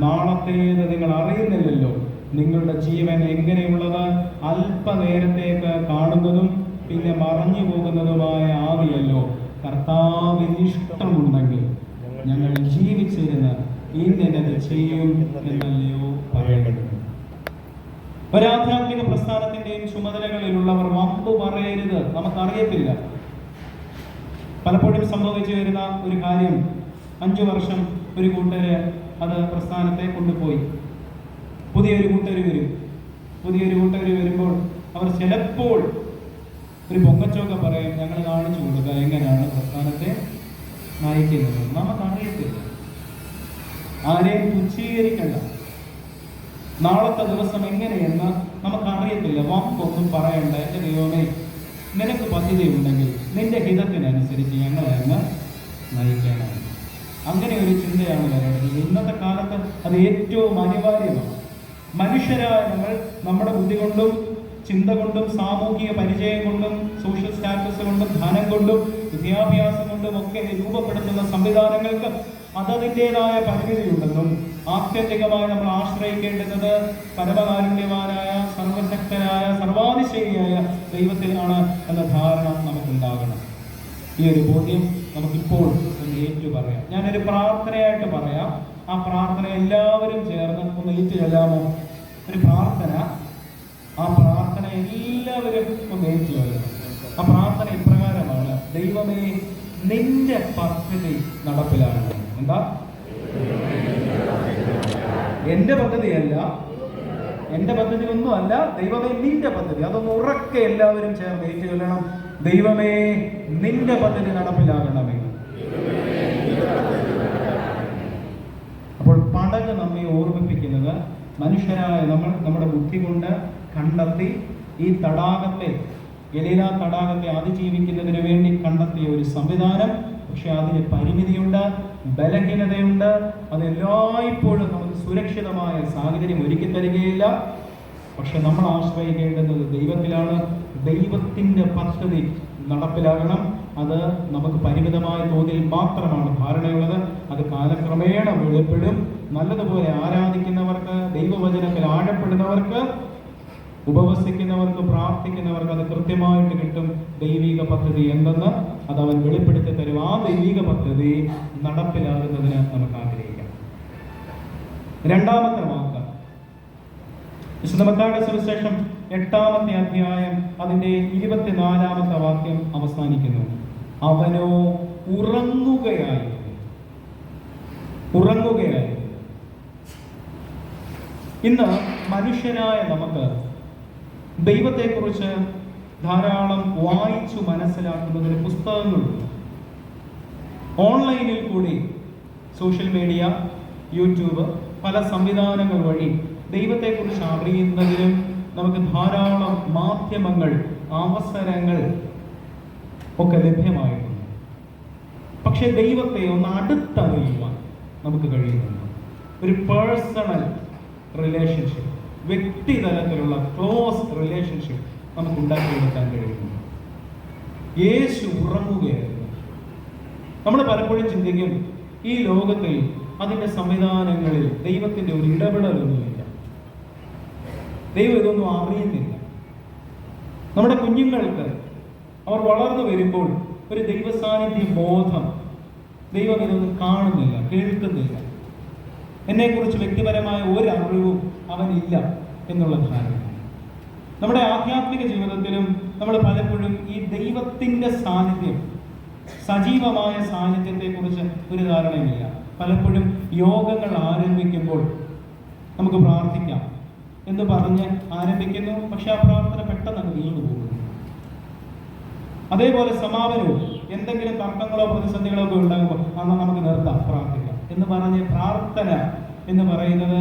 നാളത്തേത് നിങ്ങൾ അറിയുന്നില്ലല്ലോ. നിങ്ങളുടെ ജീവൻ എങ്ങനെയുള്ളത്? അല്പനേരത്തേക്ക് കാണുന്നതും പിന്നെ മറഞ്ഞു പോകുന്നതുമായ ആവിയല്ലോ. കർത്താവിന് ഇഷ്ടമുണ്ടെങ്കിൽ ഞങ്ങൾ ജീവിച്ചിരുന്ന് ഇന്നത് ചെയ്യും എന്നല്ലയോ പറയേണ്ടത്. ഒരാധ്യാത്മിക പ്രസ്ഥാനത്തിന്റെയും ചുമതലകളിലുള്ളവർ വമ്പ് പറയരുത്. നമുക്കറിയത്തില്ല. പലപ്പോഴും സംഭവിച്ചു വരുന്ന ഒരു കാര്യം, 5 വർഷം ഒരു കൂട്ടര് അത് പ്രസ്ഥാനത്തെ കൊണ്ടുപോയി. പുതിയൊരു കൂട്ടര് വരുമ്പോൾ അവർ ചിലപ്പോൾ ഒരു പൊങ്ങച്ചൊക്കെ പറയും, ഞങ്ങൾ കാണിച്ചു കൊടുക്കുക എങ്ങനെയാണ് പ്രസ്ഥാനത്തെ നയിക്കുന്നത്. നമുക്കറിയത്തില്ല. ആരെയും തുച്ഛീകരിക്കണ്ട. നാളത്തെ ദിവസം എങ്ങനെയെന്ന് നമുക്കറിയത്തില്ല. വമ്പൊന്നും പറയണ്ട. എൻ്റെ ദൈവമേ, നിനക്ക് പദ്ധതി ഉണ്ടെങ്കിൽ നിന്റെ ഹിതത്തിനനുസരിച്ച് ഞങ്ങളെ അങ്ങ് നയിക്കാനാണ്. അങ്ങനെ ഒരു ചിന്തയാണ് വരേണ്ടത്. ഇന്നത്തെ കാലത്ത് അത് ഏറ്റവും അനിവാര്യമാണ്. മനുഷ്യരായ നമ്മൾ നമ്മുടെ ബുദ്ധി കൊണ്ടും ചിന്ത കൊണ്ടും സാമൂഹിക പരിചയം കൊണ്ടും സോഷ്യൽ സ്റ്റാറ്റസ് കൊണ്ടും ധനം കൊണ്ടും വിദ്യാഭ്യാസം കൊണ്ടും ഒക്കെ രൂപപ്പെടുത്തുന്ന സംവിധാനങ്ങൾക്ക് അതതിൻ്റെതായ പരിമിതിയുണ്ടെന്നും ആത്യന്തികമായി നമ്മൾ ആശ്രയിക്കേണ്ടുന്നത് പരമകാരുണ്യവാനായ സർവശക്തനായ സർവാതിശയിയായ ദൈവത്തിലാണ് എന്ന ധാരണ നമുക്കുണ്ടാകണം. ഈ ഒരു ബോധ്യം നമുക്കിപ്പോൾ ഒന്ന് ഏറ്റു പറയാം. ഞാനൊരു പ്രാർത്ഥനയായിട്ട് പറയാം. ആ പ്രാർത്ഥന എല്ലാവരും ചേർന്ന് ഒന്ന് ഏറ്റു ചൊല്ലാമോ? ഒരു പ്രാർത്ഥന, ആ പ്രാർത്ഥന എല്ലാവരും ഒന്ന് ഏറ്റു ചൊല്ലണം. ആ പ്രാർത്ഥന ഇപ്രകാരമാണ്: ദൈവമേ, നിന്റെ പദ്ധതി നടപ്പിലാകണം. എന്താ? എന്റെ പദ്ധതിയല്ല, എന്റെ പദ്ധതി ഒന്നുമല്ല, ദൈവമേ നിന്റെ പദ്ധതി. അതൊന്ന് ഉറക്കെ എല്ലാവരും ചേർന്ന് ഏറ്റു ചൊല്ലണം: ദൈവമേ, നിന്റെ പദ്ധതി നടപ്പിലാകണമേ. അപ്പോൾ പടക് നമ്മെ ഓർമ്മിപ്പിക്കുന്നത്, മനുഷ്യരായ നമ്മൾ നമ്മുടെ ബുദ്ധി കൊണ്ട് കണ്ടെത്തി ഈ തടാകത്തെ, ഗലീല തടാകത്തെ അതിജീവിക്കുന്നതിന് വേണ്ടി കണ്ടെത്തിയ ഒരു സംവിധാനം. പക്ഷെ അതിന് പരിമിതിയുണ്ട്, ബലഹീനതയുണ്ട്. അത് എല്ലായ്പ്പോഴും നമുക്ക് സുരക്ഷിതമായ സാഹചര്യം ഒരുക്കി തരികയില്ല. പക്ഷെ നമ്മൾ ആശ്രയിക്കേണ്ടുന്നത് ദൈവത്തിലാണ്. ദൈവത്തിൻ്റെ പദ്ധതി നടപ്പിലാകണം. അത് നമുക്ക് പരിമിതമായ തോതിൽ മാത്രമാണ് ധാരണയുള്ളത്. അത് കാലക്രമേണ വെളിപ്പെടും. നല്ലതുപോലെ ആരാധിക്കുന്നവർക്ക്, ദൈവവചനത്തിൽ ആഴപ്പെടുന്നവർക്ക്, ഉപവസിക്കുന്നവർക്ക്, പ്രാർത്ഥിക്കുന്നവർക്ക് അത് കൃത്യമായിട്ട് കിട്ടും. ദൈവിക പദ്ധതി എന്തെന്ന് അത് അവൻ വെളിപ്പെടുത്തി തരും. ആ ദൈവിക പദ്ധതി നടപ്പിലാകുന്നതിന് നമുക്ക് ആഗ്രഹിക്കാം. രണ്ടാമത്തെ വാക്ക് വിശുദ്ധ മത്തായിയുടെ സുവിശേഷം 8-ാമത്തെ അധ്യായം അതിന്റെ 24-ാമത്തെ വാക്യം അവസാനിക്കുന്നു: അവനോ ഉറങ്ങുകയായിരുന്നു. ഇന്ന് മനുഷ്യരായ നമുക്ക് ദൈവത്തെക്കുറിച്ച് ധാരാളം വായിച്ചു മനസ്സിലാക്കുന്നതിന് പുസ്തകങ്ങളുണ്ട്. ഓൺലൈനിൽ കൂടി സോഷ്യൽ മീഡിയ, യൂട്യൂബ്, പല സംവിധാനങ്ങൾ വഴി ദൈവത്തെക്കുറിച്ച് അറിയുന്നതിനും നമുക്ക് ധാരാളം മാധ്യമങ്ങൾ, അവസരങ്ങൾ ഒക്കെ ലഭ്യമായിട്ടുണ്ട്. പക്ഷെ ദൈവത്തെ ഒന്ന് അടുത്തറിയുവാൻ നമുക്ക് കഴിയുന്നുണ്ട്. ഒരു പേഴ്സണൽ റിലേഷൻഷിപ്പ്, വ്യക്തിതലത്തിലുള്ള ക്ലോസ് റിലേഷൻഷിപ്പ് നമുക്ക് ഉണ്ടാക്കിയെടുക്കാൻ കഴിയുന്നു. യേശു ഉറങ്ങുകയായിരുന്നു. നമ്മൾ പലപ്പോഴും ചിന്തിക്കും, ഈ ലോകത്തിൽ അതിൻ്റെ സംവിധാനങ്ങളിൽ ദൈവത്തിൻ്റെ ഒരു ഇടപെടലൊന്നുമില്ല, ദൈവം ഇതൊന്നും അറിയുന്നില്ല. നമ്മുടെ കുഞ്ഞുങ്ങൾക്ക് അവർ വളർന്നു വരുമ്പോൾ ഒരു ദൈവസാന്നിധ്യ ബോധം, ദൈവം ഇതൊന്നും കാണുന്നില്ല, കേൾക്കുന്നില്ല, എന്നെക്കുറിച്ച് വ്യക്തിപരമായ ഒരറിവും അവനില്ല എന്നുള്ള ധാരണ. നമ്മുടെ ആധ്യാത്മിക ജീവിതത്തിലും നമ്മൾ പലപ്പോഴും ഈ ദൈവത്തിൻ്റെ സാന്നിധ്യം, സജീവമായ സാന്നിധ്യത്തെക്കുറിച്ച് ഒരു ധാരണയുമില്ല. പലപ്പോഴും യോഗങ്ങൾ ആരംഭിക്കുമ്പോൾ നമുക്ക് പ്രാർത്ഥിക്കാം എന്ന് പറഞ്ഞ് ആരംഭിക്കുന്നു. പക്ഷെ ആ പ്രാർത്ഥന പെട്ടെന്ന് വീണു പോകുന്നു. അതേപോലെ സമാപനവും എന്തെങ്കിലും തർക്കങ്ങളോ പ്രതിസന്ധികളോ ഒക്കെ ഉണ്ടാകുമ്പോൾ അന്ന് നമുക്ക് നിർത്താം, പ്രാർത്ഥിക്കാം എന്ന് പറഞ്ഞ് പ്രാർത്ഥന എന്ന് പറയുന്നത്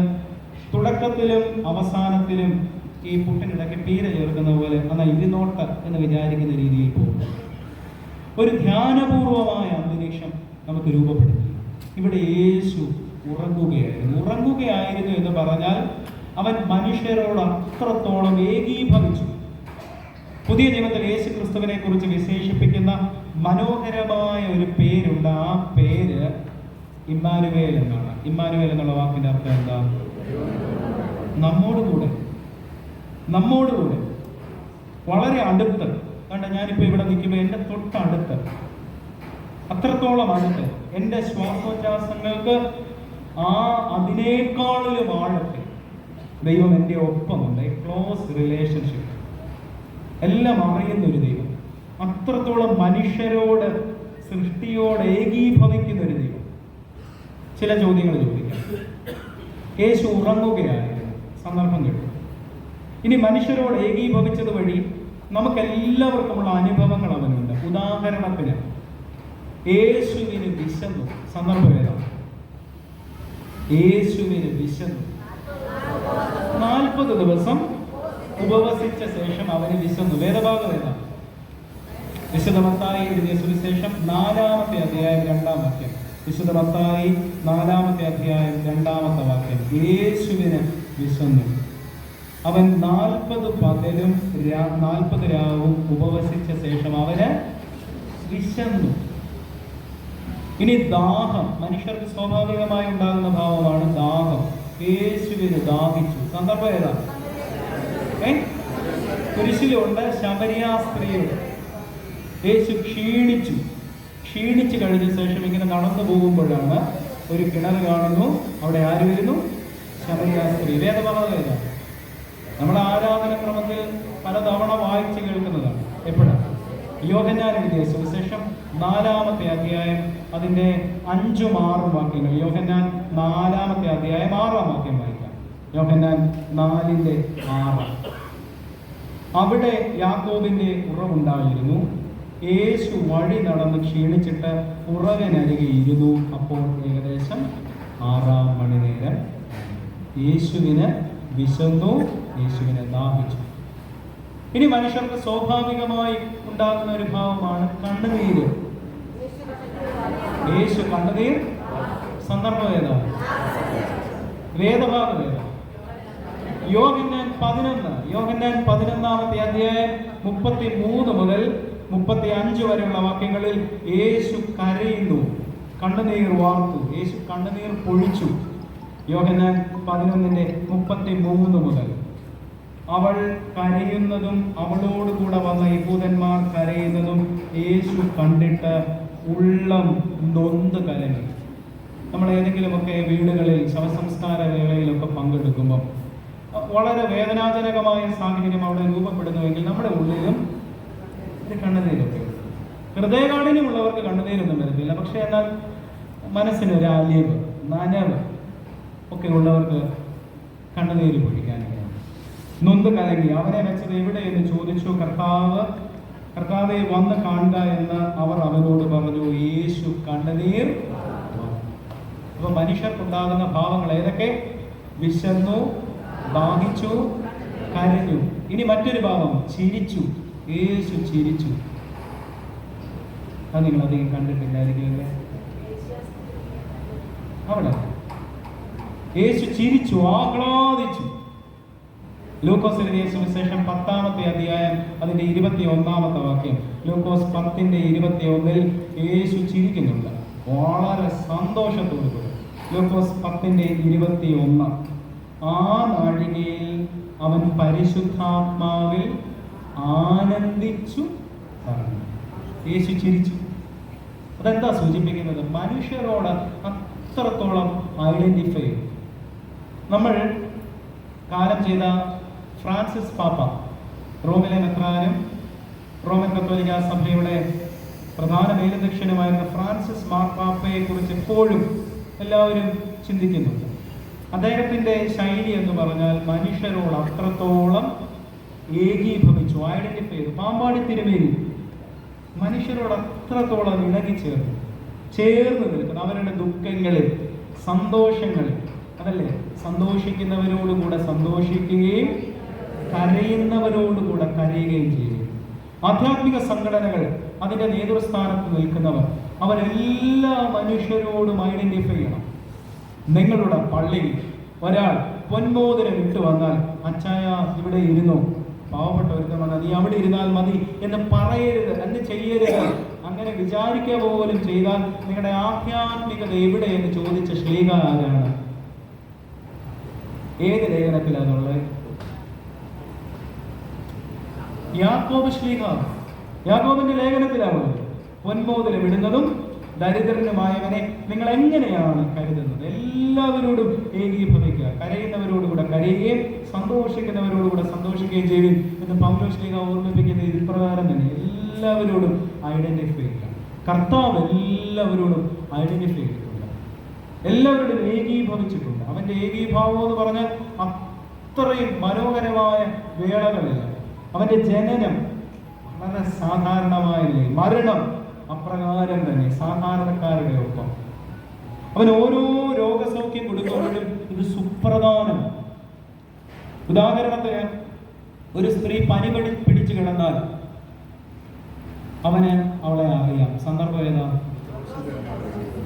തുടക്കത്തിലും അവസാനത്തിലും ഈ പുട്ടിനിടയ്ക്ക് പീര ചേർക്കുന്ന പോലെ എന്നാൽ ഇരുന്നോട്ട് എന്ന് വിചാരിക്കുന്ന രീതിയിൽ പോകുന്നു. ഒരു ധ്യാനപൂർവമായ അന്തരീക്ഷം നമുക്ക് രൂപപ്പെടുത്തി. ഇവിടെ യേശു ഉറങ്ങുകയായിരുന്നു എന്ന് പറഞ്ഞാൽ അവൻ മനുഷ്യരോട് അത്രത്തോളം ഏകീഭവിച്ചു. പുതിയ നിയമത്തിൽ യേശു ക്രിസ്തുവിനെ കുറിച്ച് വിശേഷിപ്പിക്കുന്ന മനോഹരമായ ഒരു പേരുണ്ട്. ആ പേര് ഇമ്മാനുവേൽ എന്നാണ്. ഇമ്മാനുവേൽ എന്നുള്ള വാക്കിന്റെ അർത്ഥം എന്താ? നമ്മോടുകൂടെ, വളരെ അടുത്ത്. കണ്ട, ഞാനിപ്പോൾ ഇവിടെ നിൽക്കുമ്പോൾ എൻ്റെ തൊട്ടടുത്ത്, അത്രത്തോളം അടുത്ത്, എൻ്റെ ശ്വാസോച്ഛ്വാസങ്ങൾക്ക് അതിനേക്കാളിലും ആഴത്തിൽ ദൈവം എൻ്റെ ഒപ്പമുണ്ട്. ക്ലോസ് റിലേഷൻഷിപ്പ്, എല്ലാം അറിയുന്ന ഒരു ദൈവം, അത്രത്തോളം മനുഷ്യരോട്, സൃഷ്ടിയോട് ഏകീഭവിക്കുന്ന ഒരു ദൈവം. ചില ചോദ്യങ്ങൾ ചോദിക്കാം. യേശു ഉറങ്ങുകയായിരുന്നു, സന്ദർഭം കേട്ടു. ഇനി മനുഷ്യരോട് ഏകീഭവിച്ചത് വഴി നമുക്കെല്ലാവർക്കുമുള്ള അനുഭവങ്ങൾ അവനുണ്ട്. ഉദാഹരണത്തിന് യേശുവിന് വിശന്നു. സന്ദർഭം ഏതാണ്? യേശുവിന് വിശന്നു. 40 ദിവസം ഉപവസിച്ച ശേഷം അവന് വിശന്നു. വേദഭാഗം ഏതാണ്? വിശുദ്ധ മത്തായി എഴുതിയ സുവിശേഷം 4-ാമത്തെ അധ്യായം 2-ാം വാക്യം. വിശുദ്ധ മത്തായി 4-ാമത്തെ അധ്യായം 2-ാമത്തെ വാക്യം. യേശുവിന് വിശന്നു. അവൻ 40 പകലും 40 രാവും ഉപവസിച്ച ശേഷം അവന് വിശന്നു. ഇനി ദാഹം, മനുഷ്യർക്ക് സ്വാഭാവികമായി ഉണ്ടാകുന്ന ഭാവമാണ് ദാഹം. യേശുവിന് ദാഹിച്ചു. സന്ദർഭം ഏതാ? കുരിശിലുണ്ട് ശമരിയ സ്ത്രീയുടെ. യേശു ക്ഷീണിച്ചു കഴിഞ്ഞ ശേഷം ഇങ്ങനെ നടന്നു പോകുമ്പോഴാണ് ഒരു കിണർ കാണുന്നു. അവിടെ ആര് വരുന്നു? ശമരിയ സ്ത്രീ. വേദഭാഗം നമ്മൾ ആരാധനക്രമത്തിൽ പലതവണ വായിച്ച് കേൾക്കുന്നതാണ്. എപ്പോഴാണ്? യോഹന്നാൻ എഴുതിയ സുവിശേഷം 4-ാമത്തെ അധ്യായം അതിൻ്റെ 5ഉം 6ഉം വാക്യങ്ങൾ. യോഹന്നാൻ 4-ാമത്തെ അധ്യായം 6-ാം വാക്യം വായിക്കാം. യോഹന്നാൻ 4:6. അവിടെ യാക്കോബിന്റെ ഉറവുണ്ടായിരുന്നു. യേശു വഴി നടന്ന് ക്ഷീണിച്ചിട്ട് ഉറവിനരികെ ഇരുന്നു. അപ്പോൾ ഏകദേശം 6-ാം മണിനേരം. യേശുവിന് വിശന്നു, യേശുവിനെ ദാഹിച്ചു. ഇനി മനുഷ്യർക്ക് സ്വാഭാവികമായി ഉണ്ടാകുന്ന ഒരു ഭാവമാണ് കണ്ണുനീര്. യേശു കണ്ണുനീർ. സന്ദർഭം ഏതാണ്? വേദഭാഗം ഏതാണ്? യോഹന്നാൻ 11-ാമത്തെ അധ്യായം 33 മുതൽ 35 വരെയുള്ള വാക്യങ്ങളിൽ യേശു കരയുന്നു, കണ്ണുനീർ വാർത്തു, യേശു കണ്ണുനീർ പൊഴിച്ചു. യോഹന്നാൻ 11:33 മുതൽ. അവൾ കരയുന്നതും അവളോടുകൂടെ വന്ന യഹൂദന്മാർ കരയുന്നതും യേശു കണ്ടിട്ട് ഉള്ളം നൊന്ത് കലങ്ങി. നമ്മൾ ഏതെങ്കിലുമൊക്കെ വീടുകളിൽ ശവസംസ്കാര വേളയിലൊക്കെ പങ്കെടുക്കുമ്പോൾ വളരെ വേദനാജനകമായ സാഹചര്യം അവിടെ രൂപപ്പെടുന്നുവെങ്കിൽ നമ്മുടെ ഉള്ളിലും ഒരു കണ്ണുനീരൊക്കെ. ഹൃദയകാഠിന്യമുള്ളവർക്ക് കണ്ണുനീരൊന്നും വരുന്നില്ല. പക്ഷേ എന്നാൽ മനസ്സിനൊരു അലിവ്, നനവ് ഒക്കെ ഉള്ളവർക്ക് കണ്ണുനീര് പൊഴിക്കാനില്ല. നൊന്ത് കലങ്ങി. അവനെ വെച്ചത് എവിടെ എന്ന് ചോദിച്ചു. കർത്താവെ വന്ന് കാണുക എന്ന് അവർ അവനോട് പറഞ്ഞു. യേശു കണ്ണുനീർ. അപ്പൊ മനുഷ്യർക്കുണ്ടാകുന്ന ഭാവങ്ങൾ ഏതൊക്കെ? വിശന്നു, ദാഹിച്ചു, കരഞ്ഞു. ഇനി മറ്റൊരു ഭാവം, ചിരിച്ചു. യേശു ചിരിച്ചു. അത് നിങ്ങൾ അധികം കണ്ടിട്ടില്ലായിരിക്കും. അവിടെ യേശു ചിരിച്ചു, ആഹ്ലാദിച്ചു. ലൂക്കോസ് എഴുതിയ സുവിശേഷം 10-ാമത്തെ അധ്യായം അതിന്റെ 21-ാമത്തെ വാക്യം. ലൂക്കോസ് 10:21 യേശു ചിരിക്കുന്നുണ്ട് വളരെ സന്തോഷത്തോടുകൂടി. ലൂക്കോസ് 10:21. ആ നാഴികയിൽ അവൻ പരിശുദ്ധാത്മാവിൽ ആനന്ദിച്ചു പറഞ്ഞു. യേശു ചിരിച്ചു. അതെന്താ സൂചിപ്പിക്കുന്നത്? മനുഷ്യരോട് അത്രത്തോളം ഐഡന്റിഫൈ ചെയ്തു. നമ്മൾ കാലം ചെയ്ത ഫ്രാൻസിസ് പാപ്പ, റോമിലെ മെത്രാനും റോമൻ കത്തോലിക്ക സഭയുടെ പ്രധാന മേലധ്യക്ഷനുമായിരുന്ന ഫ്രാൻസിസ് മാർപ്പാപ്പയെ കുറിച്ച് എപ്പോഴും എല്ലാവരും ചിന്തിക്കുന്നുണ്ട്. അദ്ദേഹത്തിൻ്റെ ശൈലി എന്ന് പറഞ്ഞാൽ മനുഷ്യരോട് അത്രത്തോളം ഏകീഭവിച്ചു, ഐഡന്റിഫൈ ചെയ്തു. പാമ്പാടി തിരുമേനി മനുഷ്യരോട് അത്രത്തോളം ചേർന്ന് നിൽക്കുന്നു. അവരുടെ ദുഃഖങ്ങളിൽ, സന്തോഷങ്ങളിൽ, അതല്ലേ, സന്തോഷിക്കുന്നവരോടുകൂടെ സന്തോഷിക്കുകയും കരയുന്നവരോടുകൂടെ കരയുകയും ചെയ്യും. ആധ്യാത്മിക സംഘടനകൾ അതിൻ്റെ നേതൃസ്ഥാനത്ത് നിൽക്കുന്നവർ അവരെല്ലാ മനുഷ്യരോടും ഐഡന്റിഫൈ ചെയ്യണം. നിങ്ങളുടെ പള്ളിയിൽ ഒരാൾ പൊൻമോതിരം ഇട്ട് വന്നാൽ, അച്ചായ ഇവിടെ ഇരുന്നോ, പാവപ്പെട്ടവർക്ക് വന്നാൽ നീ അവിടെ ഇരുന്നാൽ മതി എന്ന് പറയരുത്, എന്ന് ചെയ്യരുത്. അങ്ങനെ വിചാരിക്കുക പോലും ചെയ്താൽ നിങ്ങളുടെ ആധ്യാത്മികത എവിടെ എന്ന് ചോദിച്ച ശ്ലീഹ ആരാണ്? ഏത് ലേഖനത്തിലാണുള്ളത്? യാക്കോബ് ശ്ലീഹ, യാക്കോബിന്റെ ലേഖനത്തിലാണുള്ളത്. പൊൻമോതിരം ഇടുന്നതും ദരിദ്രനുമായവനെ നിങ്ങൾ എങ്ങനെയാണ് കരുതുന്നത്? എല്ലാവരോടും ഏകീഭവിക്കുക, കരയുന്നവരോടുകൂടെ കരയുകയും സന്തോഷിക്കുന്നവരോടുകൂടെ സന്തോഷിക്കുകയും ചെയ്യും എന്ന് പൗലോസ് ശ്ലീഹ ഓർമ്മിപ്പിക്കുന്നത് ഇതിൽ പ്രകാരം തന്നെ. എല്ലാവരോടും ഐഡന്റിഫൈ ചെയ്യുക. കർത്താവ് എല്ലാവരോടും ഐഡന്റിഫൈ ചെയ്തിട്ടുണ്ട്, എല്ലാവരോടും ഏകീഭവിച്ചിട്ടുണ്ട്. അവന്റെ ഏകീഭാവം എന്ന് പറഞ്ഞാൽ അത്രയും മനോഹരമായ വേളകളില്ല. അവന്റെ ജനനം വളരെ സാധാരണമായല്ലേ, മരണം അപ്രകാരം തന്നെ സാധാരണക്കാരുടെ ഒപ്പം. അവൻ ഓരോ രോഗസൗഖ്യം കൊടുക്കുമ്പോഴും ഇത് സുപ്രധാനം. ഉദാഹരണത്തിന് ഒരു സ്ത്രീ പനി പിടിച്ചു കിടന്നാൽ അവന് അവളെ അറിയാം. സന്ദർഭം ഏതാ?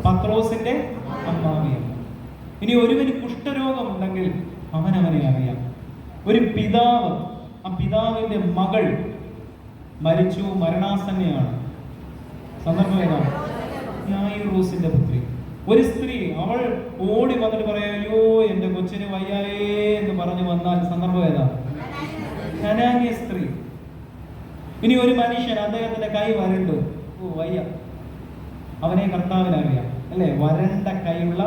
പത്രോസിന്റെ അമ്മാവിയാണ്. ഇനി ഒരുവന് കുഷ്ഠരോഗമുണ്ടെങ്കിൽ അവനെ അറിയാം. ഒരു പിതാവ്, ആ പിതാവിന്റെ മകൾ മരിച്ചു, മരണാസന്നയാണ്. സന്ദർഭം ഏതാണ്? യായിറൂസിന്റെ പുത്രി. ഒരു സ്ത്രീ അവൾ ഓടി വന്നിട്ട് പറയാ, അയ്യോ എന്റെ കൊച്ചിന് വയ്യായേ എന്ന് പറഞ്ഞു വന്നാൽ സന്ദർഭം ഏതാ? കനാന്യ സ്ത്രീ. ഇനി ഒരു മനുഷ്യൻ, അദ്ദേഹത്തിന്റെ കൈ വരണ്ടു, ഓ വയ്യ, അവനെ കർത്താവിനറിയാം, അല്ലേ? വരണ്ട കൈയുള്ള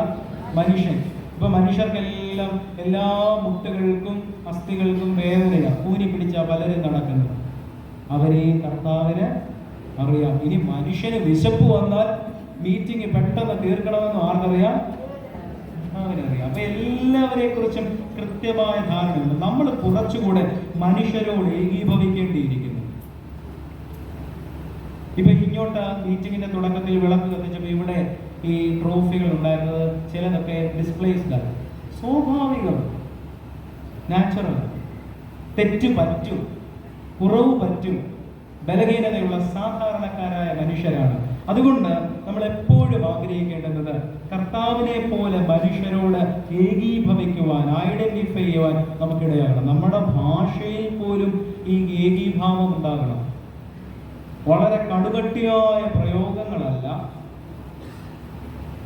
മനുഷ്യൻ. ഇപ്പൊ മനുഷ്യർക്കെല്ലാം എല്ലാ മുട്ടുകൾക്കും അസ്ഥികൾക്കും വേദനയാണ്, കൂനി പിടിച്ച പലരും നടക്കുന്നത്. അവരെയും കർത്താവിന് അറിയാം. ഇനി മനുഷ്യന് വിശപ്പ് വന്നാൽ മീറ്റിംഗ് പെട്ടെന്ന് തീർക്കണമെന്ന് ആർക്കറിയാം? കർത്താവിനറിയാം. അപ്പൊ എല്ലാവരെ കുറിച്ചും കൃത്യമായ ധാരണയുണ്ട്. നമ്മൾ കുറച്ചുകൂടെ മനുഷ്യരോട് ഏകീഭവിക്കേണ്ടിയിരിക്കുന്നു. ഇപ്പൊ ഇങ്ങോട്ട് മീറ്റിങ്ങിന്റെ തുടക്കത്തിൽ വിളക്ക് കത്തിച്ചപ്പോൾ ഇവിടെ ഈ ട്രോഫികൾ ഉണ്ടായിരുന്നത് ചിലതൊക്കെ ഡിസ്പ്ലേസ്ഡാണ്. സ്വാഭാവികം, നാച്ചുറൽ. തെറ്റ് പറ്റും, കുറവ് പറ്റും, ബലഹീനതയുള്ള സാധാരണക്കാരായ മനുഷ്യരാണ്. അതുകൊണ്ട് നമ്മൾ എപ്പോഴും ആഗ്രഹിക്കേണ്ടത് കർത്താവിനെ പോലെ മനുഷ്യരോട് ഏകീഭവിക്കുവാൻ, ഐഡന്റിഫൈ ചെയ്യുവാൻ നമുക്കിടയാകണം. നമ്മുടെ ഭാഷയിൽ പോലും ഈ ഏകീഭാവം ഉണ്ടാകണം. വളരെ കടുകട്ടിയായ പ്രയോഗങ്ങളല്ല,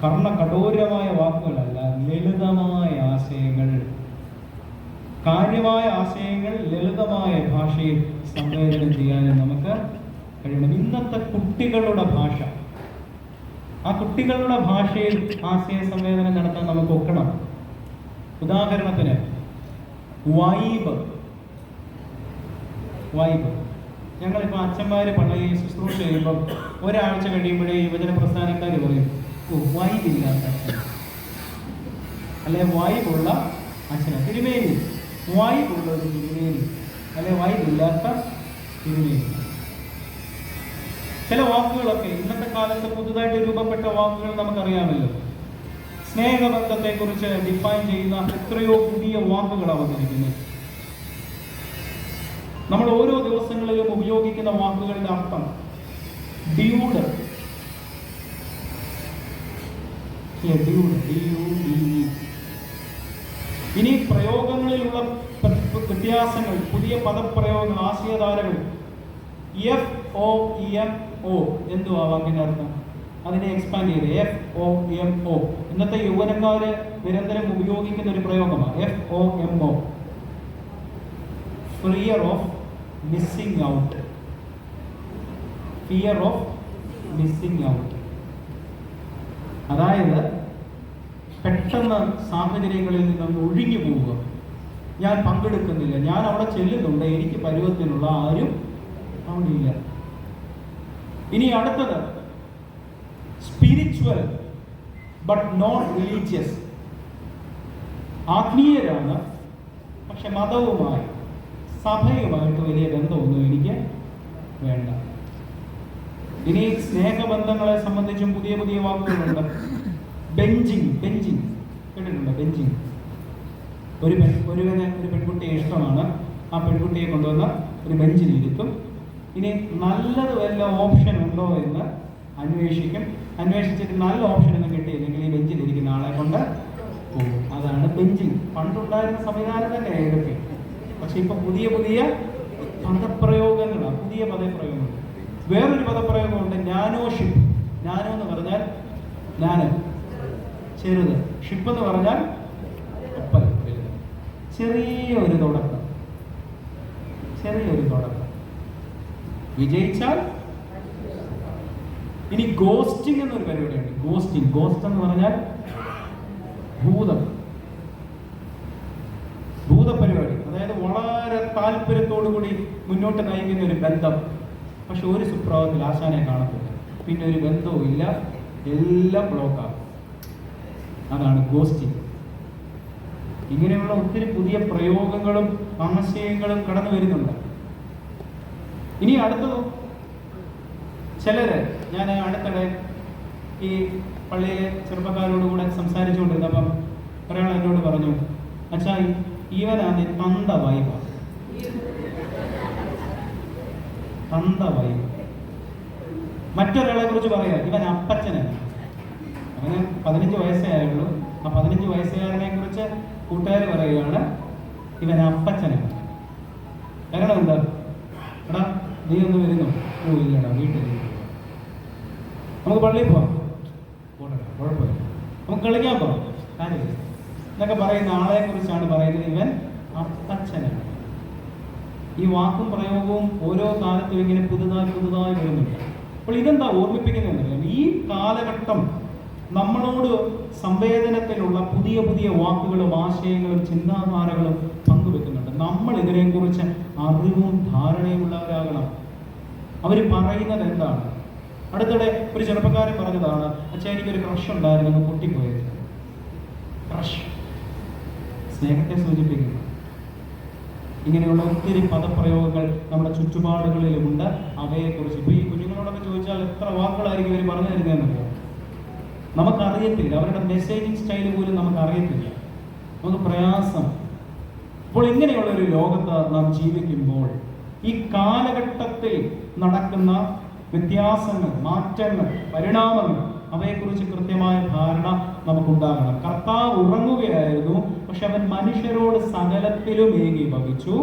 കർണകഠോരമായ വാക്കുകളല്ല, ലളിതമായ ആശയങ്ങൾ, കാര്യമായ ആശയങ്ങൾ ലളിതമായ ഭാഷയിൽ സംവേദനം ചെയ്യാനും നമുക്ക് കഴിയണം. ഇന്നത്തെ കുട്ടികളുടെ ഭാഷ, ആ കുട്ടികളുടെ ഭാഷയിൽ ആശയ സംവേദനം നടത്താൻ നമുക്ക് ഒക്കണം. ഉദാഹരണത്തിന് വൈബ്. ഞങ്ങളിപ്പോൾ അച്ഛന്മാര് പള്ളിയിൽ ശുശ്രൂഷ ചെയ്യുമ്പം ഒരാഴ്ച കഴിയുമ്പോഴേ യുവജന പ്രസ്ഥാനക്കാർ പറയും, വൈബില്ലാത്ത അച്ഛൻ, അല്ലെ വൈബുള്ള അച്ഛന. തിരുമേനി വൈബുള്ള ഒരു തിരുമേനി, അല്ലെ വൈബില്ലാത്ത തിരുമേനി. ചില വാക്കുകളൊക്കെ ഇന്നത്തെ കാലത്ത് പുതുതായിട്ട് രൂപപ്പെട്ട വാക്കുകൾ നമുക്കറിയാമല്ലോ. സ്നേഹബന്ധത്തെ കുറിച്ച് ഡിഫൈൻ ചെയ്യുന്ന എത്രയോ പുതിയ വാക്കുകൾ അവതരിക്കുന്നു. നമ്മൾ ഓരോ ദിവസങ്ങളിലും ഉപയോഗിക്കുന്ന വാക്കുകളുടെ അർത്ഥം ഡ്യൂഡ്, ഇനി പ്രയോഗങ്ങളിലുള്ള വ്യത്യാസങ്ങൾ, പുതിയ പദപ്രയോഗങ്ങൾ, ആശയധാരകൾ. FOMO എന്തുവാ വാക്കിന്റെ അർത്ഥം? അതിനെ എക്സ്പാൻഡ് ചെയ്ത് FOMO. ഇന്നത്തെ യൗവനക്കാര് നിരന്തരം ഉപയോഗിക്കുന്ന ഒരു പ്രയോഗമാണ് FOMO, fear of missing out. Fear of missing out, അതായത് പെട്ടെന്ന് സാഹചര്യങ്ങളിൽ നിന്ന് ഒഴിഞ്ഞു പോവുക. ഞാൻ പങ്കെടുക്കുന്നില്ല, ഞാൻ അവിടെ ചെല്ലുന്നുണ്ട്, എനിക്ക് പരുവത്തിനുള്ള ആരും അവിടെ ഇല്ല. ഇനി അടുത്തത് സ്പിരിച്വൽ ബട്ട് നോട്ട് റിലീജിയസ്. ആത്മീയരാണ്, പക്ഷെ മതവുമായി സഭയുമായിട്ട് വലിയ ബന്ധമൊന്നും എനിക്ക് വേണ്ട. ഇനി സ്നേഹബന്ധങ്ങളെ സംബന്ധിച്ചും പുതിയ പുതിയ വാക്കുകളുണ്ട്. ബെഞ്ചിങ് കേട്ടിട്ടുണ്ടോ? ബെഞ്ചിങ്. ഒരു പെൺകുട്ടിയെ ഇഷ്ടമാണ്, ആ പെൺകുട്ടിയെ കൊണ്ടുവന്ന് ഒരു ബെഞ്ചിൽ ഇരുത്തും. ഇനി നല്ലത് വല്ല ഓപ്ഷൻ ഉണ്ടോ എന്ന് അന്വേഷിക്കും. അന്വേഷിച്ചിട്ട് നല്ല ഓപ്ഷൻ ഒന്നും കിട്ടിയില്ലെങ്കിൽ ഈ ബെഞ്ചിൽ ഇരിക്കുന്ന ആളെ കൊണ്ട് പോകും. അതാണ് ബെഞ്ചിങ്. പണ്ടുണ്ടായിരുന്ന സംവിധാനം തന്നെ ഇതൊക്കെ. പക്ഷെ ഇപ്പൊ പുതിയ പുതിയ പദപ്രയോഗങ്ങളാണ്, പുതിയ പദപ്രയോഗങ്ങൾ. വേറൊരു പദപ്രയോഗമുണ്ട്, നാനോഷിപ്പ്. നാനോ എന്ന് പറഞ്ഞാൽ നാനോ, ചെറുത്. ഷിപ്പ് എന്ന് പറഞ്ഞാൽ കപ്പൽ, ചെറിയൊരു തുടക്കം. വിജയിച്ചാൽ. ഇനി ഗോസ്റ്റിംഗ് എന്നൊരു പരിപാടിയുണ്ട്. ഗോസ്റ്റ് എന്ന് പറഞ്ഞാൽ ഭൂതപരിപാടി. അതായത് വളരെ താല്പര്യത്തോടുകൂടി മുന്നോട്ട് നയിക്കുന്ന ഒരു ബന്ധം. പക്ഷെ ഒരു സുപ്രഭാതത്തിൽ ആശാനെ കാണത്തില്ല, പിന്നെ ഒരു ബന്ധവും ഇല്ല, എല്ലാം ബ്ലോക്കാകും. അതാണ് ഗോസ്റ്റിംഗ്. ഇങ്ങനെയുള്ള ഒത്തിരി പുതിയ പ്രയോഗങ്ങളും ആശയങ്ങളും കടന്നു വരുന്നുണ്ട്. ഇനി അടുത്തത് ചിലര്, ഞാൻ അടുത്തിടെ ഈ പള്ളിയിലെ ചെറുപ്പക്കാരോടുകൂടെ സംസാരിച്ചുകൊണ്ടിരുന്നപ്പം ഒരാൾ എന്നോട് പറഞ്ഞു, അച്ഛാ ഇവനാണ് തന്ത വൈബ്. മറ്റൊരാളെ കുറിച്ച് പറയാ, ഇവൻ അപ്പച്ചനാണ്. അവന് 15 വയസ്സേ ആയുള്ളൂ. ആ 15 വയസ്സുകാരനെ കുറിച്ച് കൂട്ടുകാർ പറയുകയാണ്, ഇവൻ അപ്പച്ചനാണ്. കാരണം എന്താ? എടാ നീ ഒന്ന് വരുന്നു? ഓ ഇല്ലടാ, വീട്ടിൽ നമുക്ക് പള്ളിയിൽ പോവാം, കുഴപ്പമില്ല, നമുക്ക് കളിക്കാൻ പോവാം, കാര്യമില്ല എന്നൊക്കെ പറയുന്ന ആളെ കുറിച്ചാണ് പറയുന്നത് ഇവൻ അപ്പച്ചനാണ്. ഈ വാക്കും പ്രയോഗവും ഓരോ കാലത്തും ഇങ്ങനെ പുതുതായി വരുന്നുണ്ട്. അപ്പോൾ ഇതെന്താ ഓർമ്മിപ്പിക്കുന്നതെന്നറിയാം, ഈ കാലഘട്ടം നമ്മളോട് സംവേദനത്തിലുള്ള പുതിയ പുതിയ വാക്കുകളും ആശയങ്ങളും ചിന്താധാരകളും പങ്കുവെക്കുന്നുണ്ട്. നമ്മൾ ഇതിനെക്കുറിച്ച് അറിവും ധാരണയുമുള്ളവരാകണം. അവർ പറയുന്നത് എന്താണ്? അടുത്തിടെ ഒരു ചെറുപ്പക്കാരൻ പറഞ്ഞതാണ്, അച്ഛാ എനിക്കൊരു ക്രഷ് ഉണ്ടായിരുന്നു, പൊട്ടിപ്പോയത്. ക്രഷ് സ്നേഹത്തെ സൂചിപ്പിക്കുന്നു. ഇങ്ങനെയുള്ള ഒത്തിരി പദപ്രയോഗങ്ങൾ നമ്മുടെ ചുറ്റുപാടുകളിലുമുണ്ട്. അവയെക്കുറിച്ച് ഇപ്പോൾ ഈ കുഞ്ഞുങ്ങളോടൊക്കെ ചോദിച്ചാൽ എത്ര വാക്കുകളായിരിക്കും ഇവർ പറഞ്ഞു തരുന്നതെന്നറിയാം. നമുക്കറിയത്തില്ല, അവരുടെ മെസ്സേജിങ് സ്റ്റൈൽ പോലും നമുക്കറിയത്തില്ല, നമുക്ക് പ്രയാസം. അപ്പോൾ ഇങ്ങനെയുള്ള ഒരു ലോകത്ത് നാം ജീവിക്കുമ്പോൾ ഈ കാലഘട്ടത്തിൽ നടക്കുന്ന വ്യത്യാസങ്ങൾ, മാറ്റങ്ങൾ, പരിണാമങ്ങൾ, അവയെക്കുറിച്ച് കൃത്യമായ ധാരണ നമുക്കുണ്ടാകണം. കർത്താവ് ഉറങ്ങുകയായിരുന്നു, പക്ഷെ അവൻ മനുഷ്യരോട് സകലത്തിലും ഏകീഭവിച്ചു.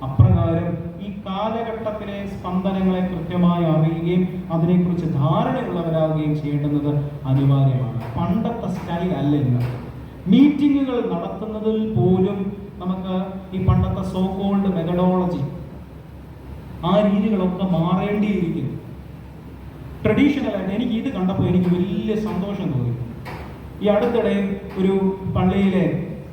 അപ്രകാരം ഈ കാലഘട്ടത്തിലെ സ്പന്ദനങ്ങളെ കൃത്യമായി അറിയുകയും അതിനെക്കുറിച്ച് ധാരണയുള്ളവരാകുകയും ചെയ്യേണ്ടുന്നത് അനിവാര്യമാണ്. പണ്ടത്തെ സ്റ്റൈൽ അല്ല ഇന്ന്. മീറ്റിങ്ങുകൾ നടത്തുന്നതിൽ പോലും നമുക്ക് ഈ പണ്ടത്തെ സോ കോൾഡ് മെത്തഡോളജി, ആ രീതികളൊക്കെ മാറേണ്ടിയിരിക്കുന്നു. ട്രഡീഷണലായിട്ട് എനിക്ക് ഇത് കണ്ടപ്പോൾ എനിക്ക് വലിയ സന്തോഷം തോന്നി. ഈ അടുത്തിടെ ഒരു പള്ളിയിലെ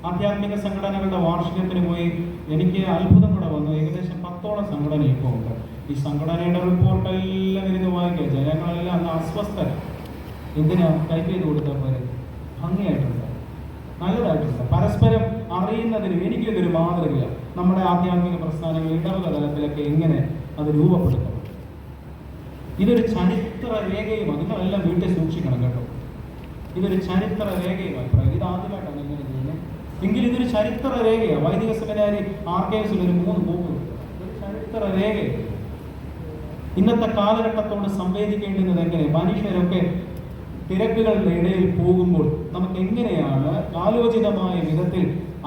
ആധ്യാത്മിക സംഘടനകളുടെ വാർഷികത്തിന് പോയി. എനിക്ക് അത്ഭുതം കൂടെ വന്നു. ഏകദേശം 10ഓളം സംഘടന ഇപ്പോൾ ഉണ്ട്. ഈ സംഘടനയുടെ റിപ്പോർട്ടെല്ലാം ഇരുന്ന് വായിക്കുക. ജനങ്ങളെല്ലാം അന്ന് അസ്വസ്ഥര. എന്തിനാ ടൈപ്പ് ചെയ്ത് കൊടുത്താൽ പോലെ ഭംഗിയായിട്ടുണ്ട്, നല്ലതായിട്ടുണ്ട്. പരസ്പരം അറിയുന്നതിനും എനിക്കിതൊരു മാതൃകയാണ്. നമ്മുടെ ആധ്യാത്മിക പ്രസ്ഥാനങ്ങൾ ഇടവക തലത്തിലൊക്കെ എങ്ങനെ അത് രൂപപ്പെടുത്തണം. ഇതൊരു ചരിത്ര രേഖയുമാണ്. നിങ്ങളെല്ലാം വീട്ടിൽ സൂക്ഷിക്കണം കേട്ടോ. ഇതൊരു ചരിത്ര രേഖയുമാണ്. ഇത് ആദ്യമായിട്ടാണ് ഇങ്ങനെ ചെയ്യുന്നത് എങ്കിൽ ഇതൊരു ചരിത്ര രേഖയാണ്. വൈദിക സെമിനാരി ആർക്കൈവ്സിൽ ഒരു 3 ബുക്ക്, ഒരു ചരിത്ര രേഖയാണ്. ഇന്നത്തെ കാലഘട്ടത്തോട് സംവേദിക്കേണ്ടുന്നത് എങ്ങനെ? മനുഷ്യരൊക്കെ തിരക്കുകളുടെ ഇടയിൽ പോകുമ്പോൾ നമുക്ക് എങ്ങനെയാണ് കാലോചിതമായ വിധത്തിൽ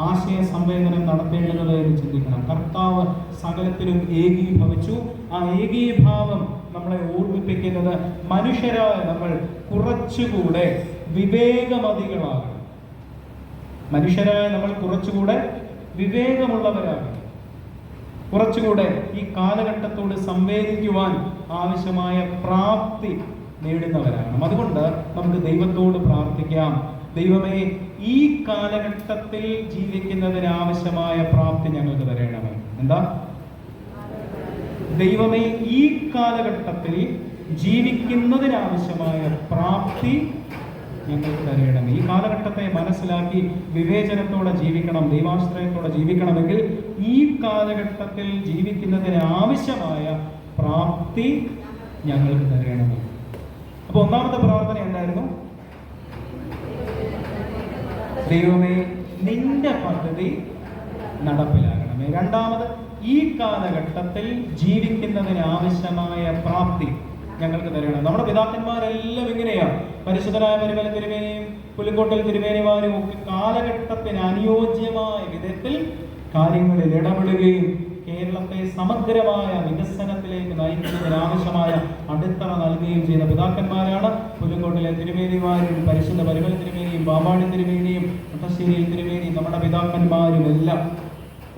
ആശയ സംവേദനം നടത്തേണ്ടത് എന്ന് ചിന്തിക്കണം. കർത്താവ് സകലത്തിലും ഏകീഭവിച്ചു. ആ ഏകീഭാവം നമ്മളെ ഓർമ്മിപ്പിക്കുന്നത് മനുഷ്യരായ നമ്മൾ കുറച്ചുകൂടെ വിവേകമതികളാകണം. മനുഷ്യരായ നമ്മൾ കുറച്ചുകൂടെ വിവേകമുള്ളവരാകണം. കുറച്ചുകൂടെ ഈ കാലഘട്ടത്തോട് സംവേദിക്കുവാൻ ആവശ്യമായ പ്രാപ്തി നേടുന്നവരാകണം. അതുകൊണ്ട് നമുക്ക് ദൈവത്തോട് പ്രാർത്ഥിക്കാം. ദൈവമേ, ഈ കാലഘട്ടത്തിൽ ജീവിക്കുന്നതിന് ആവശ്യമായ പ്രാപ്തി ഞങ്ങൾക്ക് തരണമേ. എന്താ? ദൈവമേ, ഈ കാലഘട്ടത്തിൽ ജീവിക്കുന്നതിനാവശ്യമായ പ്രാപ്തി ഞങ്ങൾക്ക് തരണമേ. ഈ കാലഘട്ടത്തെ മനസ്സിലാക്കി വിവേചനത്തോടെ ജീവിക്കണം, ദൈവാശ്രയത്തോടെ ജീവിക്കണമെങ്കിൽ ഈ കാലഘട്ടത്തിൽ ജീവിക്കുന്നതിന് ആവശ്യമായ പ്രാപ്തി ഞങ്ങൾക്ക് തരണമേ. അപ്പോൾ ഒന്നാമത്തെ പ്രാർത്ഥന എന്തായിരുന്നു? ദൈവമേ, നിന്റെ പദ്ധതി നടപ്പിലാകണമേ. രണ്ടാമത്, ഈ കാലഘട്ടത്തിൽ ജീവിക്കുന്നതിന് ആവശ്യമായ പ്രാപ്തി ഞങ്ങൾക്ക് തരണം. നമ്മുടെ പിതാക്കന്മാരെല്ലാം ഇങ്ങനെയാണ്. പരിശുദ്ധനായ പരിമല തിരുമേനിയും പുലിക്കോട്ടൽ തിരുമേനിമാരും ഒക്കെ കാലഘട്ടത്തിന് അനുയോജ്യമായ വിധത്തിൽ കാര്യങ്ങളിൽ ഇടപെടുകയും കേരളത്തെ സമഗ്രമായ വികസനത്തിലേക്ക് നയിക്കുന്നതിനാവശ്യമായ അടിത്തറ നൽകുകയും ചെയ്ത പിതാക്കന്മാരാണ്. പുലിക്കോട്ടിലെ തിരുമേനിമാരും പരിശുദ്ധ പരിമല തിരുമേനിയും പാമ്പാടി തിരുമേനിയും മുട്ടശ്ശേരിയിൽ തിരുമേനിയും നമ്മുടെ പിതാക്കന്മാരും എല്ലാം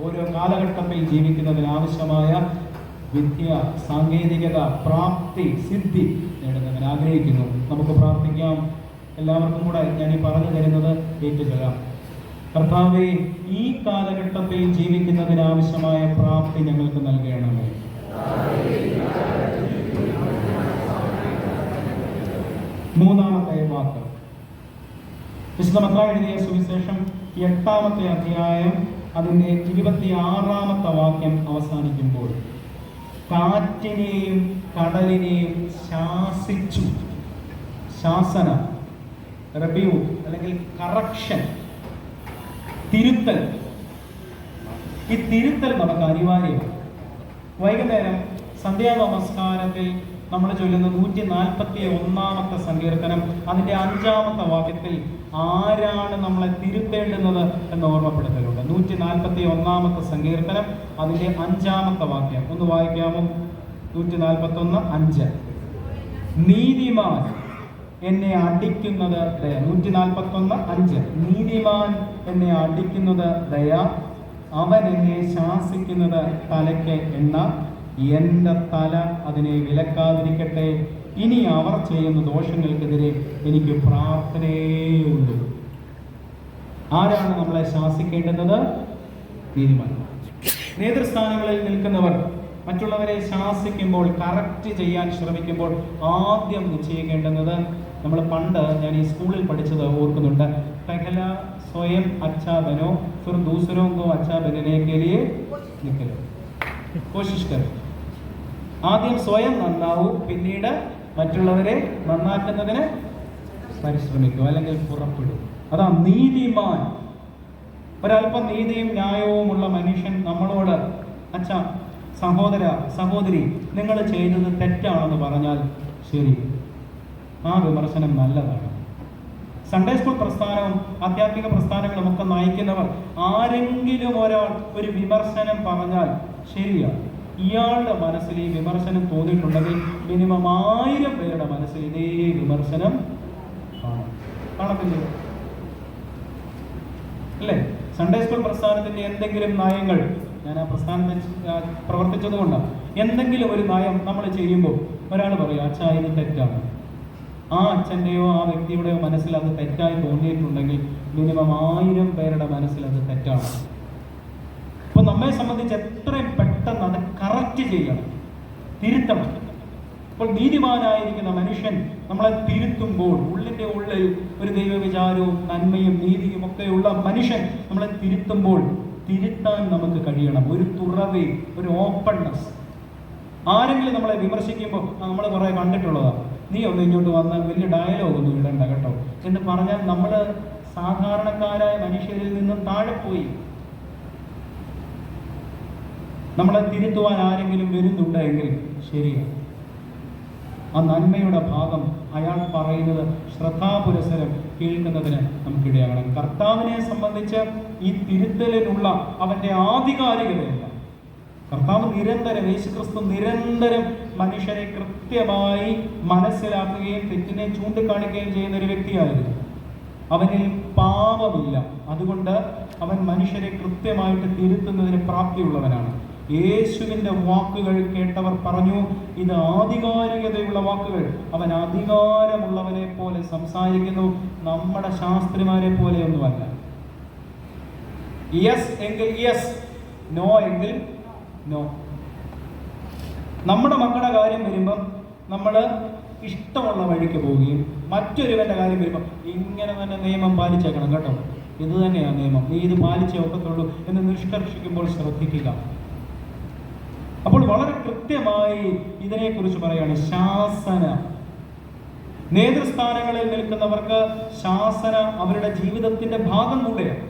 ഓരോ കാലഘട്ടത്തിൽ ജീവിക്കുന്നതിനാവശ്യമായ വിദ്യ, സാങ്കേതികത, പ്രാപ്തി, സിദ്ധി നേടുന്നവൻ ആഗ്രഹിക്കുന്നു. നമുക്ക് പ്രാർത്ഥിക്കാം. എല്ലാവർക്കും കൂടെ ഞാൻ ഈ പറഞ്ഞു തരുന്നത് ഏറ്റുചൊല്ലാം. കർത്താവേ, ഈ കാലഘട്ടത്തിൽ ജീവിക്കുന്നതിനാവശ്യമായ പ്രാപ്തി ഞങ്ങൾക്ക് നൽകണമേ. മൂന്നാമത്തെ വാക്ക് വിശുദ്ധ മത്തായി എഴുതിയ സുവിശേഷം 8-ാമത്തെ അധ്യായം അതിൻ്റെ 26-ാമത്തെ വാക്യം അവസാനിക്കുമ്പോൾ കാറ്റിനെയും കടലിനെയും ശാസിച്ചു. ശാസന, റെബ്യൂക്ക് അല്ലെങ്കിൽ കറക്ഷൻ, തിരുത്തൽ. ഈ തിരുത്തൽ നമുക്ക് അനിവാര്യമാണ്. വൈകുന്നേരം സന്ധ്യാനമസ്കാരത്തിൽ നമ്മൾ ചൊല്ലുന്ന 141-ാമത്തെ സങ്കീർത്തനം അതിൻ്റെ 5-ാമത്തെ വാക്യത്തിൽ ആരാണ് നമ്മളെ തിരുത്തേണ്ടുന്നത് എന്ന് ഓർമ്മപ്പെടുത്തലുണ്ട്. 141-ാമത്തെ സങ്കീർത്തനം അതിൻ്റെ 5-ാമത്തെ വാക്യം ഒന്ന് വായിക്കാമോ? 141:5. നീതിമാൻ എന്നെ അടിക്കുന്നത് ദയ. 141:5. നീതിമാൻ എന്നെ അടിക്കുന്നത് ദയ, അവൻ എന്നെ ശാസിക്കുന്നത് തലയ്ക്ക് എണ്ണ, എൻ്റെ തല അതിനെ വിലക്കാതിരിക്കട്ടെ. ഇനി അവർ ചെയ്യുന്ന ദോഷങ്ങൾക്കെതിരെ എനിക്ക് പ്രാർത്ഥനയുള്ളൂ. ആരാണ് നമ്മളെ ശാസിക്കേണ്ടുന്നത്? നീതിമാൻ. നേതൃസ്ഥാനങ്ങളിൽ നിൽക്കുന്നവർ മറ്റുള്ളവരെ ശാസിക്കുമ്പോൾ, കറക്റ്റ് ചെയ്യാൻ ശ്രമിക്കുമ്പോൾ ആദ്യം നിശ്ചയിക്കേണ്ടുന്നത്, നമ്മൾ പണ്ട് ഞാൻ ഈ സ്കൂളിൽ പഠിച്ചത് ഓർക്കുന്നുണ്ട്, പെഹല സ്വയം അച്ഛാ ബനോ ഫിർ ദൂസരോं को अच्छा बनने के लिए निकलो कोशिश करो. ആദ്യം സ്വയം നന്നാവൂ, പിന്നീട് മറ്റുള്ളവരെ നന്നാക്കുന്നതിന് പരിശ്രമിക്കൂ, അല്ലെങ്കിൽ പുറപ്പെടും. അതാ നീതിമാൻ. ഒരല്പം നീതിയും ന്യായവുമുള്ള മനുഷ്യൻ നമ്മളോട്, അച്ഛാ, സഹോദര, സഹോദരി, നിങ്ങൾ ചെയ്തത് തെറ്റാണെന്ന് പറഞ്ഞാൽ ശരി, ആ വിമർശനം നല്ലതാണ്. സൺഡേ സ്കൂൾ പ്രസ്ഥാനവും ആധ്യാത്മിക പ്രസ്ഥാനങ്ങളും ഒക്കെ നയിക്കുന്നവർ ആരെങ്കിലും ഒരാൾ ഒരു വിമർശനം പറഞ്ഞാൽ ശരിയാണ്, ഇയാളുടെ മനസ്സിൽ ഈ വിമർശനം തോന്നിയിട്ടുണ്ടെങ്കിൽ മിനിമം 1000 പേരുടെ മനസ്സിൽ ഇതേ വിമർശനം കാണത്തില്ലേ? അല്ലേ? സൺഡേ സ്കൂൾ പ്രസ്ഥാനത്തിന്റെ എന്തെങ്കിലും നയങ്ങൾ, ഞാൻ ആ പ്രസ്ഥാനത്തിൽ പ്രവർത്തിച്ചതുകൊണ്ടാണ്, എന്തെങ്കിലും ഒരു നയം നമ്മൾ ചെയ്യുമ്പോൾ ഒരാൾ പറയും, അച്ഛാ ഇത് തെറ്റാണ്. ആ അച്ഛൻ്റെയോ ആ വ്യക്തിയുടെയോ മനസ്സിൽ അത് തെറ്റായി തോന്നിയിട്ടുണ്ടെങ്കിൽ മിനിമം 1000 പേരുടെ മനസ്സിൽ അത് തെറ്റാണ്. അപ്പൊ നമ്മെ സംബന്ധിച്ച് എത്രയും പെട്ടെന്ന് അത് കറക്റ്റ് ചെയ്യണം, തിരുത്തണം. അപ്പോൾ നീതിമാനായിരിക്കുന്ന മനുഷ്യൻ നമ്മളെ തിരുത്തുമ്പോൾ, ഉള്ളിൻ്റെ ഉള്ളിൽ ഒരു ദൈവവിചാരവും നന്മയും നീതിയും ഒക്കെയുള്ള മനുഷ്യൻ നമ്മളെ തിരുത്തുമ്പോൾ തിരുത്താൻ നമുക്ക് കഴിയണം. ഒരു തുറവി, ഒരു ഓപ്പൺനെസ്. ആരെങ്കിലും നമ്മളെ വിമർശിക്കുമ്പോൾ നമ്മൾ കുറേ കണ്ടിട്ടുള്ളതാണ്, നീ ഒന്ന് ഇങ്ങോട്ട് വന്നാൽ വലിയ ഡയലോഗ് ഒന്നും ഇടണ്ട കേട്ടോ എന്ന് പറഞ്ഞാൽ നമ്മൾ സാധാരണക്കാരായ മനുഷ്യരിൽ നിന്നും താഴെ പോയി. നമ്മളെ തിരുത്തുവാൻ ആരെങ്കിലും വരുന്നുണ്ടെങ്കിൽ ശരിയാണ്, ആ നന്മയുടെ ഭാഗം അയാൾ പറയുന്നത് ശ്രദ്ധാപുരസരം കേൾക്കുന്നതിന് നമുക്കിടയാകണം. കർത്താവിനെ സംബന്ധിച്ച് ഈ തിരുത്തലിനുള്ള അവന്റെ ആധികാരികതയല്ല. കർത്താവ് നിരന്തരം, യേശുക്രിസ്തു നിരന്തരം മനുഷ്യരെ കൃത്യമായി മനസ്സിലാക്കുകയും തെറ്റിനെ ചൂണ്ടിക്കാണിക്കുകയും ചെയ്യുന്ന ഒരു വ്യക്തിയായിരുന്നു. അവനിൽ പാപമില്ല, അതുകൊണ്ട് അവൻ മനുഷ്യരെ കൃത്യമായിട്ട് തിരുത്തുന്നതിന് പ്രാപ്തിയുള്ളവനാണ്. യേശുവിൻ്റെ വാക്കുകൾ കേട്ടവർ പറഞ്ഞു, ഇത് ആധികാരികതയുള്ള വാക്കുകൾ. അവൻ അധികാരമുള്ളവനെ പോലെ സംസാരിക്കുന്നു, നമ്മുടെ ശാസ്ത്രിമാരെ പോലെയൊന്നുമല്ല. യെസ് എങ്കിൽ യെസ്, നോ എങ്കിൽ നോ. നമ്മുടെ മക്കളുടെ കാര്യം വരുമ്പം നമ്മൾ ഇഷ്ടമുള്ള വഴിക്ക് പോവുകയും മറ്റൊരുവന്റെ കാര്യം വരുമ്പോൾ ഇങ്ങനെ തന്നെ നിയമം പാലിച്ചേക്കണം കേട്ടോ, ഇത് തന്നെയാണ് നിയമം, നീ ഇത് പാലിച്ചേ ഒക്കത്തുള്ളൂ എന്ന് നിഷ്കർഷിക്കുമ്പോൾ ശ്രദ്ധിക്കുക. അപ്പോൾ വളരെ കൃത്യമായി ഇതിനെക്കുറിച്ച് പറയുകയാണ് ശാസന. നേതൃസ്ഥാനങ്ങളിൽ നിൽക്കുന്നവർക്ക് ശാസന അവരുടെ ജീവിതത്തിന്റെ ഭാഗം കൂടെയാണ്.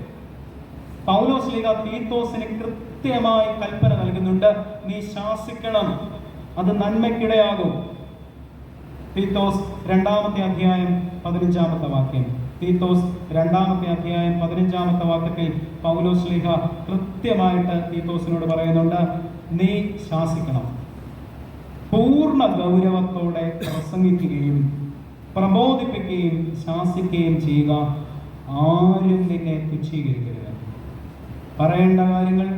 പൗലോസ് ലീഗ തീത്തോസിന് കൃത്യമായി കൽപ്പന നൽകുന്നുണ്ട്, നീ ശാസിക്കണം, അത് നന്മയ്ക്കിടയാകും. തീത്തോസ് 2-ാമത്തെ അധ്യായം 15-ാമത്തെ വാക്യം. തീത്തോസ് 2-ാമത്തെ അധ്യായം 15-ാമത്തെ വാക്യത്തിൽ പൗലോസ് ലീഗ കൃത്യമായിട്ട് തീത്തോസിനോട് പറയുന്നുണ്ട്, നീ ശാസിക്കണം, പൂർണ്ണ ഗൗരവത്തോടെ പ്രസംഗിക്കുകയും പ്രബോധിപ്പിക്കുകയും ശാസിക്കുകയും ചെയ്യുക, ആരും നിന്നെ തുച്ഛീകരിക്കരുത്. പറയേണ്ട കാര്യങ്ങൾ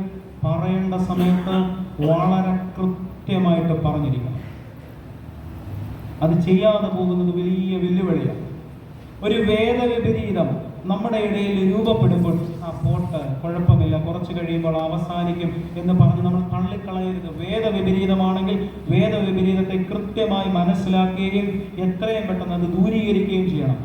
പറയേണ്ട സമയത്ത് വളരെ കൃത്യമായിട്ട് പറഞ്ഞിരിക്കണം. അത് ചെയ്യാതെ പോകുന്നത് വലിയ വെല്ലുവിളിയാണ്. ഒരു വേദവിപരീതം നമ്മുടെ ഇടയിൽ രൂപപ്പെടുമ്പോൾ ആ പോട്ട് കുഴപ്പമില്ല, കുറച്ച് കഴിയുമ്പോൾ അവസാനിക്കും എന്ന് പറഞ്ഞ് നമ്മൾ തള്ളിക്കളയരുത്. വേദവിപരീതമാണെങ്കിൽ വേദവിപരീതത്തെ കൃത്യമായി മനസ്സിലാക്കുകയും എത്രയും പെട്ടെന്ന് അത് ദൂരീകരിക്കുകയും ചെയ്യണം.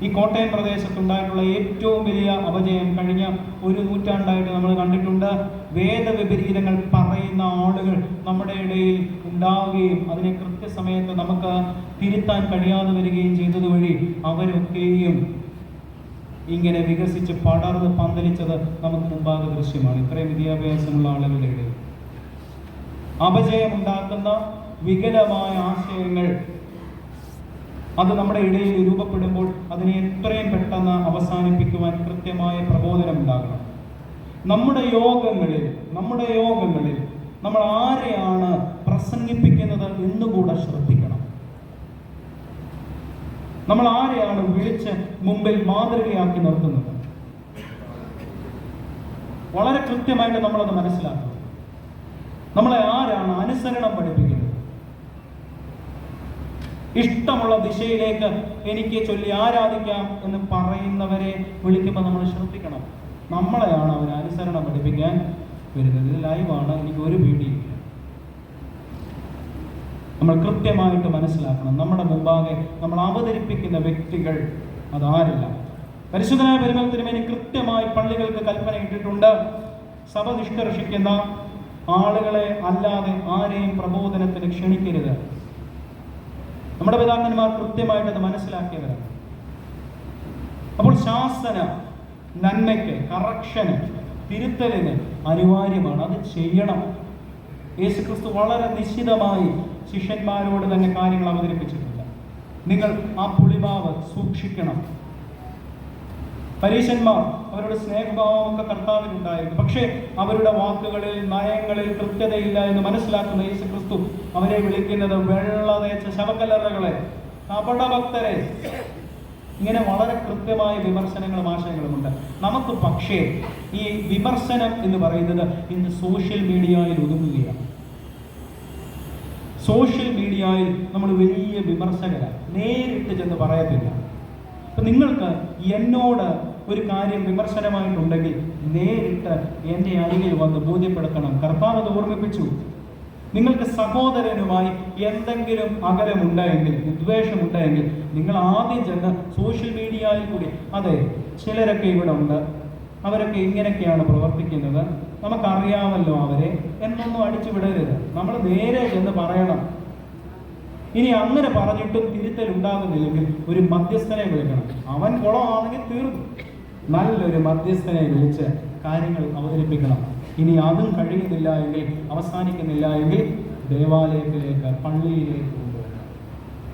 ഈ കോട്ടയം പ്രദേശത്തുണ്ടായിട്ടുള്ള ഏറ്റവും വലിയ അപജയം കഴിഞ്ഞ 1 നൂറ്റാണ്ടായിട്ട് നമ്മൾ കണ്ടിട്ടുണ്ട്. വേദവിപരീതങ്ങൾ പറയുന്ന ആളുകൾ നമ്മുടെ ഇടയിൽ ഉണ്ടാവുകയും അതിനെ കൃത്യസമയത്ത് നമുക്ക് തിരുത്താൻ കഴിയാതെ വരികയും ചെയ്തത് വഴി അവരൊക്കെയും ഇങ്ങനെ വികസിച്ച് പടർന്ന് പന്തലിച്ചത് നമുക്ക് മുമ്പാകെ ദൃശ്യമാണ്. ഇത്രയും വിദ്യാഭ്യാസമുള്ള ആളുകളുടെ ഇടയിൽ അപജയമുണ്ടാക്കുന്ന വികലമായ ആശയങ്ങൾ അത് നമ്മുടെ ഇടയിൽ രൂപപ്പെടുമ്പോൾ അതിനെ എത്രയും പെട്ടെന്ന് അവസാനിപ്പിക്കുവാൻ കൃത്യമായ പ്രബോധനം ഉണ്ടാകണം. നമ്മുടെ യോഗങ്ങളിൽ നമ്മൾ ആരെയാണ് പ്രസംഗിപ്പിക്കുന്നത് എന്നുകൂടെ ശ്രദ്ധിക്കണം. നമ്മൾ ആരെയാണ് വിളിച്ച് മുമ്പിൽ മാതൃകയാക്കി നിർത്തുന്നത്, വളരെ കൃത്യമായിട്ട് നമ്മളത് മനസ്സിലാക്കണം. നമ്മളെ ആരാണ് അനുസരണം പഠിപ്പിക്കുന്നത്? ഇഷ്ടമുള്ള ദിശയിലേക്ക് എനിക്ക് ചൊല്ലി ആരാധിക്കാം എന്ന് പറയുന്നവരെ വിളിക്കുമ്പോൾ നമ്മൾ ശ്രദ്ധിക്കണം. നമ്മളെയാണ് അവർ അനുസരണം പഠിപ്പിക്കാൻ വരുന്നത്. ഇത് ലൈവാണ്, എനിക്ക് ഒരു പേടിയില്ല. നമ്മൾ കൃത്യമായിട്ട് മനസ്സിലാക്കണം, നമ്മുടെ മുമ്പാകെ നമ്മൾ അവതരിപ്പിക്കുന്ന വ്യക്തികൾ അതാരില്ല. പരിശുദ്ധനായ പരിമല തിരുമേനി കൃത്യമായി പള്ളികൾക്ക് കൽപ്പന ഇട്ടിട്ടുണ്ട്. സഭ നിഷ്കർഷിക്കുന്ന ആളുകളെ അല്ലാതെ ആരെയും പ്രബോധനത്തിന് ക്ഷണിക്കരുത്. നമ്മുടെ പിതാക്കന്മാർ കൃത്യമായിട്ട് അത് മനസ്സിലാക്കിയവരാണ്. അപ്പോൾ ശാസന നന്മയ്ക്ക്, കറക്ഷന്, തിരുത്തലിന് അനിവാര്യമാണ്. അത് ചെയ്യണം. യേശുക്രിസ്തു വളരെ നിശ്ചിതമായി ശിഷ്യന്മാരോട് തന്നെ കാര്യങ്ങൾ അവതരിപ്പിച്ചിട്ടുണ്ട്. നിങ്ങൾ ആ പുളിമാവ് സൂക്ഷിക്കണം. പരീശന്മാർ അവരുടെ സ്നേഹഭാവമൊക്കെ കർത്താവിനുണ്ടായിരുന്നു. പക്ഷേ അവരുടെ വാക്കുകളിൽ, നയങ്ങളിൽ കൃത്യതയില്ല എന്ന് മനസ്സിലാക്കുന്ന യേശുക്രിസ്തു അവരെ വിളിക്കുന്നത് വെള്ള തേച്ച ശവക്കല്ലറകളെ, കപടഭക്തരെ. ഇങ്ങനെ വളരെ കൃത്യമായ വിമർശനങ്ങളും ആശയങ്ങളുമുണ്ട് നമുക്ക്. പക്ഷേ ഈ വിമർശനം എന്ന് പറയുന്നത് ഇന്ന് സോഷ്യൽ മീഡിയയിൽ ഒതുങ്ങുകയാണ്. സോഷ്യൽ മീഡിയയിൽ നമ്മൾ വലിയ വിമർശകരാണ്, നേരിട്ട് ചെന്ന് പറയത്തില്ല. അപ്പം നിങ്ങൾക്ക് എന്നോട് ഒരു കാര്യം വിമർശനമായിട്ടുണ്ടെങ്കിൽ നേരിട്ട് എൻ്റെ അരികിൽ വന്ന് ബോധ്യപ്പെടുത്തണം. കർത്താവ് അത് ഓർമ്മിപ്പിച്ചു. നിങ്ങൾക്ക് സഹോദരനുമായി എന്തെങ്കിലും അകലമുണ്ടായെങ്കിൽ, വിദ്വേഷമുണ്ടായെങ്കിൽ നിങ്ങൾ ആദ്യം ചെന്ന് സോഷ്യൽ മീഡിയയിൽ കൂടി, അതെ ചിലരൊക്കെ ഇവിടെ ഉണ്ട്, അവരൊക്കെ ഇങ്ങനെയൊക്കെയാണ് പ്രവർത്തിക്കുന്നത്, നമുക്കറിയാമല്ലോ അവരെ എന്നൊന്നും അടിച്ചു വിടരുത്. നമ്മൾ നേരെ ചെന്ന് പറയണം. ഇനി അങ്ങനെ പറഞ്ഞിട്ടും തിരുത്തൽ ഉണ്ടാകുന്നില്ലെങ്കിൽ ഒരു മധ്യസ്ഥനെ വിളിക്കണം. അവൻ കുളമാണെങ്കിൽ തീർന്നു. നല്ലൊരു മധ്യസ്ഥനെ വിളിച്ച് കാര്യങ്ങൾ അവതരിപ്പിക്കണം. ഇനി അതും കഴിയുന്നില്ല എങ്കിൽ, അവസാനിക്കുന്നില്ല എങ്കിൽ ദേവാലയത്തിലേക്ക്, പള്ളിയിലേക്ക് കൊണ്ടുവരണം.